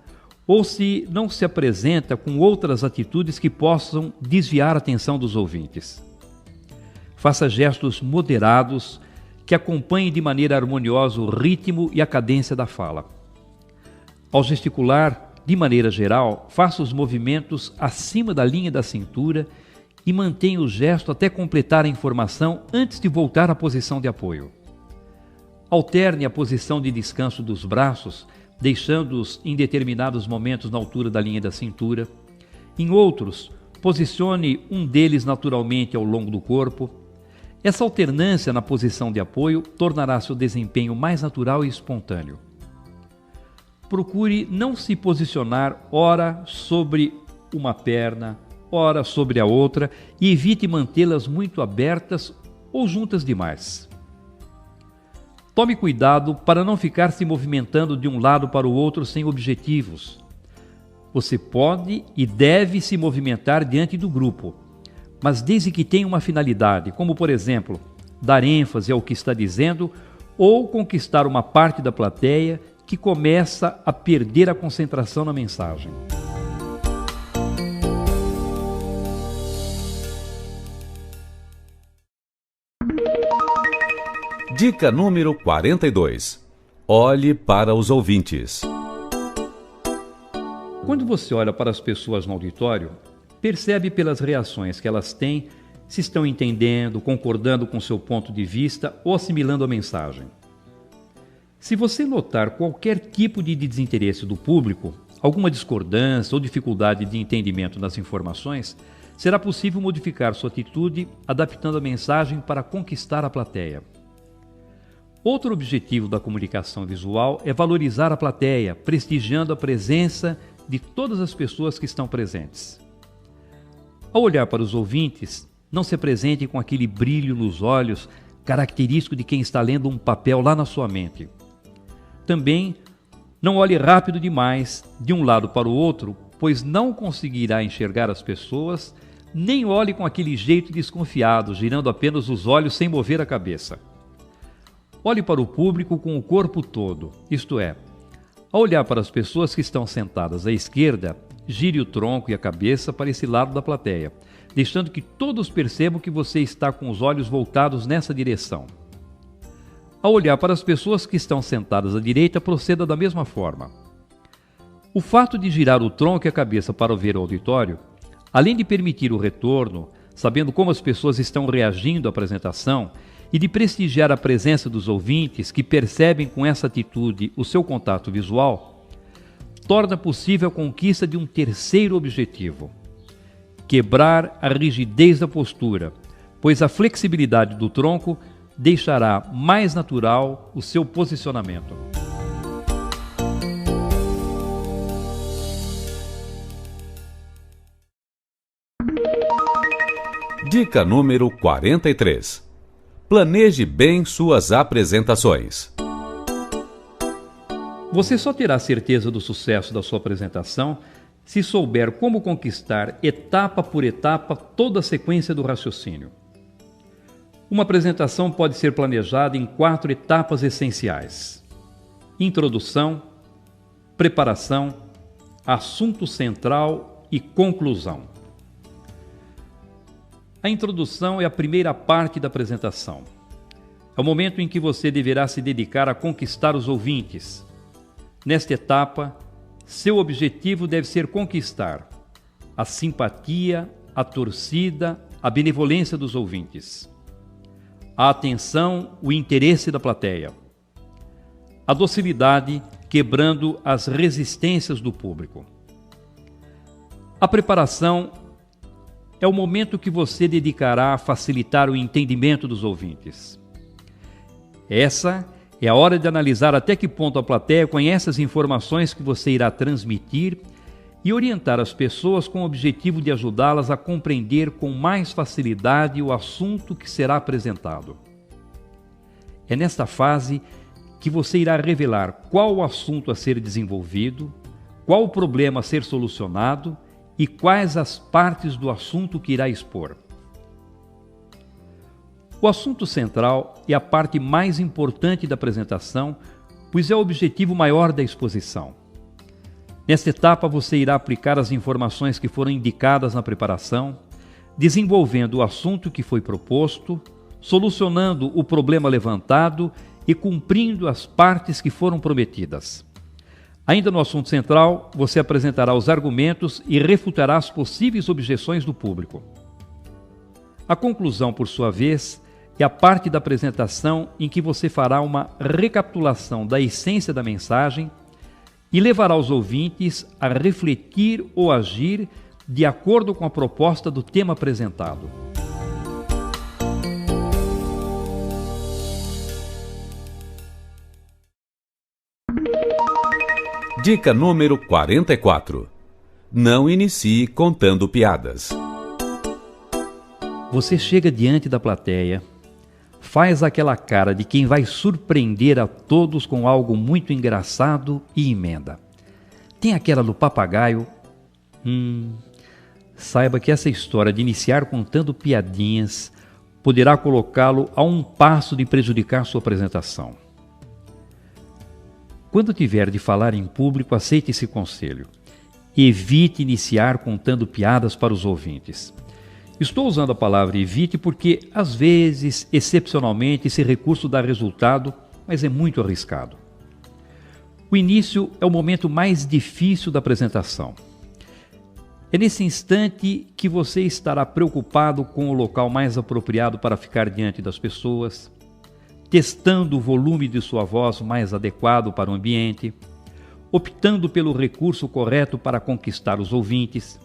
ou se não se apresenta com outras atitudes que possam desviar a atenção dos ouvintes. Faça gestos moderados que acompanhem de maneira harmoniosa o ritmo e a cadência da fala. Ao gesticular, de maneira geral, faça os movimentos acima da linha da cintura e mantenha o gesto até completar a informação antes de voltar à posição de apoio. Alterne a posição de descanso dos braços, deixando-os em determinados momentos na altura da linha da cintura. Em outros, posicione um deles naturalmente ao longo do corpo. Essa alternância na posição de apoio tornará seu desempenho mais natural e espontâneo. Procure não se posicionar ora sobre uma perna, ora sobre a outra e evite mantê-las muito abertas ou juntas demais. Tome cuidado para não ficar se movimentando de um lado para o outro sem objetivos. Você pode e deve se movimentar diante do grupo, mas desde que tenha uma finalidade, como por exemplo, dar ênfase ao que está dizendo ou conquistar uma parte da plateia que começa a perder a concentração na mensagem. Dica número 42. Olhe para os ouvintes. Quando você olha para as pessoas no auditório, percebe pelas reações que elas têm se estão entendendo, concordando com seu ponto de vista ou assimilando a mensagem. Se você notar qualquer tipo de desinteresse do público, alguma discordância ou dificuldade de entendimento das informações, será possível modificar sua atitude adaptando a mensagem para conquistar a plateia. Outro objetivo da comunicação visual é valorizar a plateia, prestigiando a presença de todas as pessoas que estão presentes. Ao olhar para os ouvintes, não se apresente com aquele brilho nos olhos característico de quem está lendo um papel lá na sua mente. Também não olhe rápido demais de um lado para o outro, pois não conseguirá enxergar as pessoas, nem olhe com aquele jeito desconfiado, girando apenas os olhos sem mover a cabeça. Olhe para o público com o corpo todo, isto é, ao olhar para as pessoas que estão sentadas à esquerda, gire o tronco e a cabeça para esse lado da plateia, deixando que todos percebam que você está com os olhos voltados nessa direção. Ao olhar para as pessoas que estão sentadas à direita, proceda da mesma forma. O fato de girar o tronco e a cabeça para ver o auditório, além de permitir o retorno, sabendo como as pessoas estão reagindo à apresentação, e de prestigiar a presença dos ouvintes que percebem com essa atitude o seu contato visual, torna possível a conquista de um terceiro objetivo: quebrar a rigidez da postura, pois a flexibilidade do tronco deixará mais natural o seu posicionamento. Dica número 43. Planeje bem suas apresentações. Você só terá certeza do sucesso da sua apresentação se souber como conquistar, etapa por etapa, toda a sequência do raciocínio. Uma apresentação pode ser planejada em 4 etapas essenciais: introdução, preparação, assunto central e conclusão. A introdução é a primeira parte da apresentação. É o momento em que você deverá se dedicar a conquistar os ouvintes. Nesta etapa, seu objetivo deve ser conquistar a simpatia, a torcida, a benevolência dos ouvintes, a atenção, o interesse da plateia, a docilidade, quebrando as resistências do público. A preparação é o momento que você dedicará a facilitar o entendimento dos ouvintes. Essa é a hora de analisar até que ponto a plateia conhece as informações que você irá transmitir e orientar as pessoas com o objetivo de ajudá-las a compreender com mais facilidade o assunto que será apresentado. É nesta fase que você irá revelar qual o assunto a ser desenvolvido, qual o problema a ser solucionado e quais as partes do assunto que irá expor. O assunto central é a parte mais importante da apresentação, pois é o objetivo maior da exposição. Nesta etapa, você irá aplicar as informações que foram indicadas na preparação, desenvolvendo o assunto que foi proposto, solucionando o problema levantado e cumprindo as partes que foram prometidas. Ainda no assunto central, você apresentará os argumentos e refutará as possíveis objeções do público. A conclusão, por sua vez, é a parte da apresentação em que você fará uma recapitulação da essência da mensagem e levará os ouvintes a refletir ou agir de acordo com a proposta do tema apresentado. Dica número 44. Não inicie contando piadas. Você chega diante da plateia, Faz aquela cara de quem vai surpreender a todos com algo muito engraçado e emenda. Tem aquela do papagaio. Saiba que essa história de iniciar contando piadinhas poderá colocá-lo a um passo de prejudicar sua apresentação. Quando tiver de falar em público, aceite esse conselho. Evite iniciar contando piadas para os ouvintes. Estou usando a palavra evite porque, às vezes, excepcionalmente, esse recurso dá resultado, mas é muito arriscado. O início é o momento mais difícil da apresentação. É nesse instante que você estará preocupado com o local mais apropriado para ficar diante das pessoas, testando o volume de sua voz mais adequado para o ambiente, optando pelo recurso correto para conquistar os ouvintes.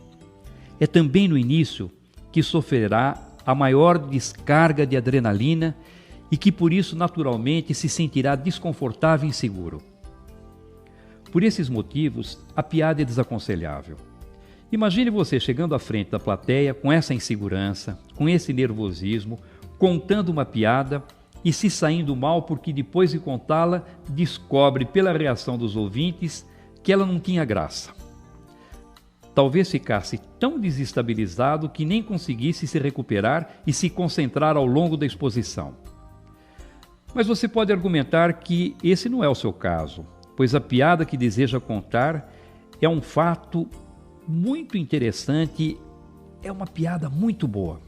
É também no início que sofrerá a maior descarga de adrenalina e que por isso naturalmente se sentirá desconfortável e inseguro. Por esses motivos, a piada é desaconselhável. Imagine você chegando à frente da plateia com essa insegurança, com esse nervosismo, contando uma piada e se saindo mal porque depois de contá-la, descobre pela reação dos ouvintes que ela não tinha graça. Talvez ficasse tão desestabilizado que nem conseguisse se recuperar e se concentrar ao longo da exposição. Mas você pode argumentar que esse não é o seu caso, pois a piada que deseja contar é um fato muito interessante, é uma piada muito boa.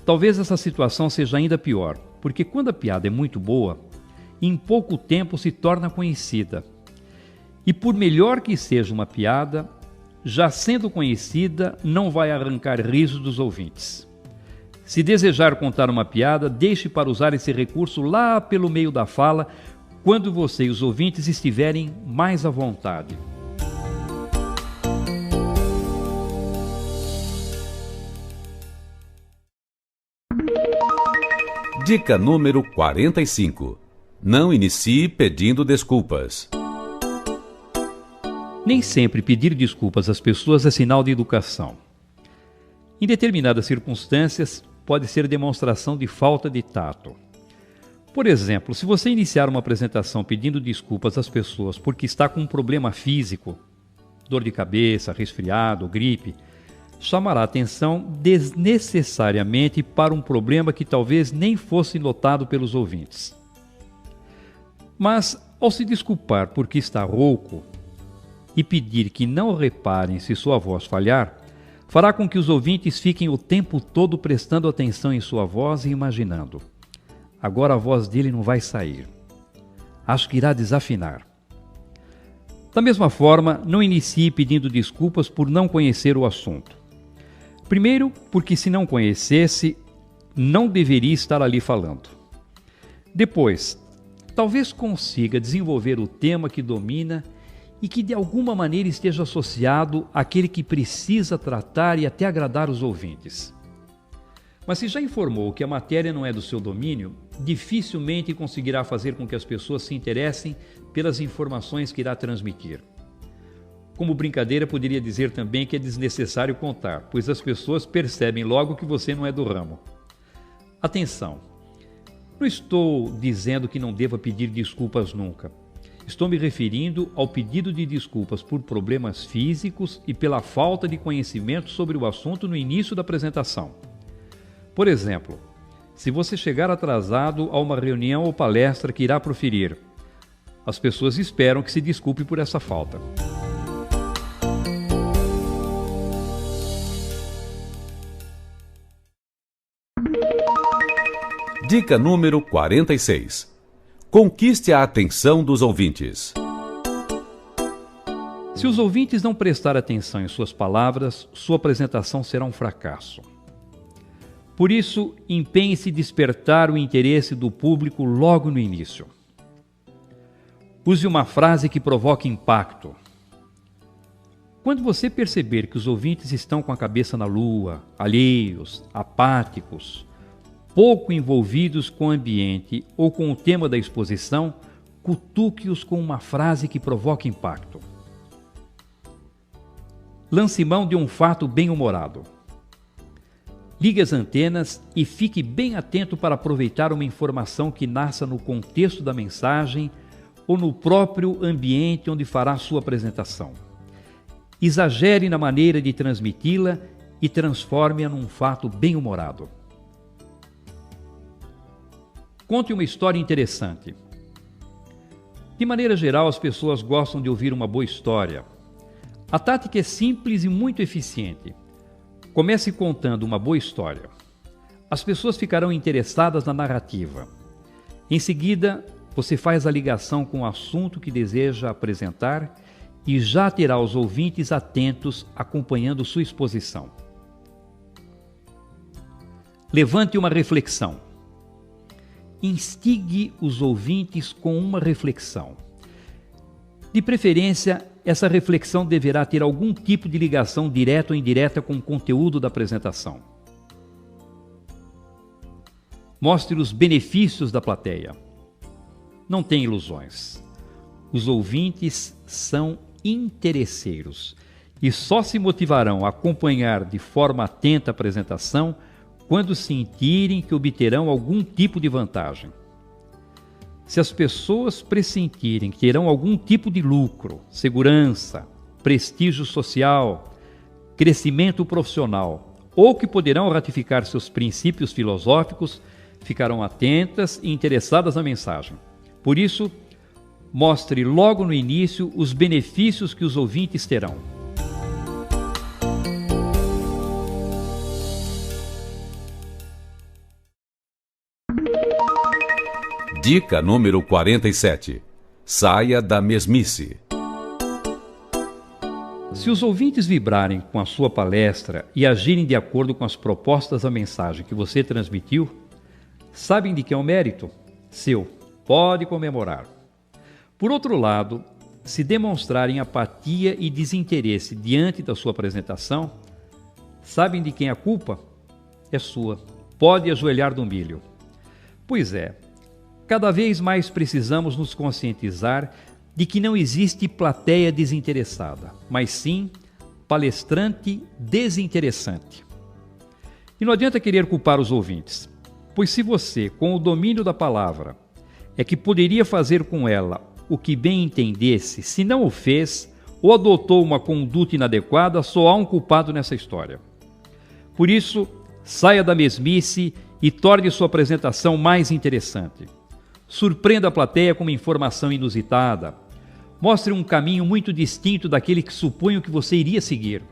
Talvez essa situação seja ainda pior, porque quando a piada é muito boa, em pouco tempo se torna conhecida. E por melhor que seja uma piada, já sendo conhecida, não vai arrancar risos dos ouvintes. Se desejar contar uma piada, deixe para usar esse recurso lá pelo meio da fala, quando você e os ouvintes estiverem mais à vontade. Dica número 45. Não inicie pedindo desculpas. Nem sempre pedir desculpas às pessoas é sinal de educação. Em determinadas circunstâncias, pode ser demonstração de falta de tato. Por exemplo, se você iniciar uma apresentação pedindo desculpas às pessoas porque está com um problema físico, dor de cabeça, resfriado, gripe, chamará atenção desnecessariamente para um problema que talvez nem fosse notado pelos ouvintes. Mas, ao se desculpar porque está rouco e pedir que não reparem se sua voz falhar, fará com que os ouvintes fiquem o tempo todo prestando atenção em sua voz e imaginando: agora a voz dele não vai sair. Acho que irá desafinar. Da mesma forma, não inicie pedindo desculpas por não conhecer o assunto. Primeiro, porque se não conhecesse, não deveria estar ali falando. Depois, talvez consiga desenvolver o tema que domina e que de alguma maneira esteja associado àquele que precisa tratar e até agradar os ouvintes. Mas se já informou que a matéria não é do seu domínio, dificilmente conseguirá fazer com que as pessoas se interessem pelas informações que irá transmitir. Como brincadeira, poderia dizer também que é desnecessário contar, pois as pessoas percebem logo que você não é do ramo. Atenção! Não estou dizendo que não deva pedir desculpas nunca. Estou me referindo ao pedido de desculpas por problemas físicos e pela falta de conhecimento sobre o assunto no início da apresentação. Por exemplo, se você chegar atrasado a uma reunião ou palestra que irá proferir, as pessoas esperam que se desculpe por essa falta. Dica número 46. Conquiste a atenção dos ouvintes. Se os ouvintes não prestarem atenção em suas palavras, sua apresentação será um fracasso. Por isso, empenhe-se em despertar o interesse do público logo no início. Use uma frase que provoque impacto. Quando você perceber que os ouvintes estão com a cabeça na lua, alheios, apáticos, pouco envolvidos com o ambiente ou com o tema da exposição, cutuque-os com uma frase que provoque impacto. Lance mão de um fato bem-humorado. ligue as antenas e fique bem atento para aproveitar uma informação que nasça no contexto da mensagem ou no próprio ambiente onde fará sua apresentação. Exagere na maneira de transmiti-la e transforme-a num fato bem-humorado. Conte uma história interessante. De maneira geral, as pessoas gostam de ouvir uma boa história. A tática é simples e muito eficiente. Comece contando uma boa história. As pessoas ficarão interessadas na narrativa. Em seguida, você faz a ligação com o assunto que deseja apresentar e já terá os ouvintes atentos acompanhando sua exposição. Levante uma reflexão. Instigue os ouvintes com uma reflexão. De preferência, essa reflexão deverá ter algum tipo de ligação direta ou indireta com o conteúdo da apresentação. Mostre os benefícios da plateia. Não tenha ilusões. Os ouvintes são interesseiros e só se motivarão a acompanhar de forma atenta a apresentação quando sentirem que obterão algum tipo de vantagem. Se as pessoas pressentirem que terão algum tipo de lucro, segurança, prestígio social, crescimento profissional ou que poderão ratificar seus princípios filosóficos, ficarão atentas e interessadas na mensagem. Por isso, mostre logo no início os benefícios que os ouvintes terão. Dica número 47. Saia da mesmice. Se os ouvintes vibrarem com a sua palestra e agirem de acordo com as propostas da mensagem que você transmitiu, sabem de que é um mérito seu. Pode comemorar. Por outro lado, se demonstrarem apatia e desinteresse diante da sua apresentação, sabem de quem a culpa é sua. Pode ajoelhar no milho. Pois é, cada vez mais precisamos nos conscientizar de que não existe plateia desinteressada, mas sim palestrante desinteressante. E não adianta querer culpar os ouvintes, pois se você, com o domínio da palavra, é que poderia fazer com ela o que bem entendesse, se não o fez ou adotou uma conduta inadequada, só há um culpado nessa história. Por isso, saia da mesmice e torne sua apresentação mais interessante. Surpreenda a plateia com uma informação inusitada. Mostre um caminho muito distinto daquele que supunham que você iria seguir.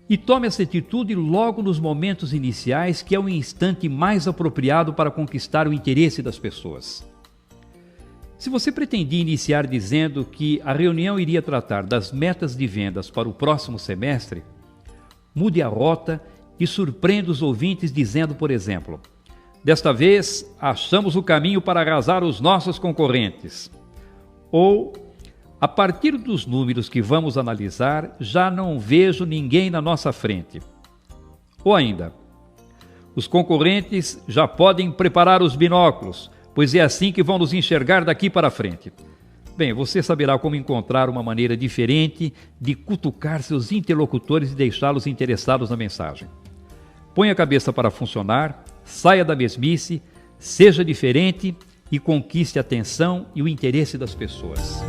E tome essa atitude logo nos momentos iniciais, que é o instante mais apropriado para conquistar o interesse das pessoas. Se você pretendia iniciar dizendo que a reunião iria tratar das metas de vendas para o próximo semestre, mude a rota e surpreenda os ouvintes dizendo, por exemplo: desta vez, achamos o caminho para arrasar os nossos concorrentes. Ou, a partir dos números que vamos analisar, já não vejo ninguém na nossa frente. Ou ainda, os concorrentes já podem preparar os binóculos, pois é assim que vão nos enxergar daqui para frente. Bem, você saberá como encontrar uma maneira diferente de cutucar seus interlocutores e deixá-los interessados na mensagem. Ponha a cabeça para funcionar, saia da mesmice, seja diferente e conquiste a atenção e o interesse das pessoas.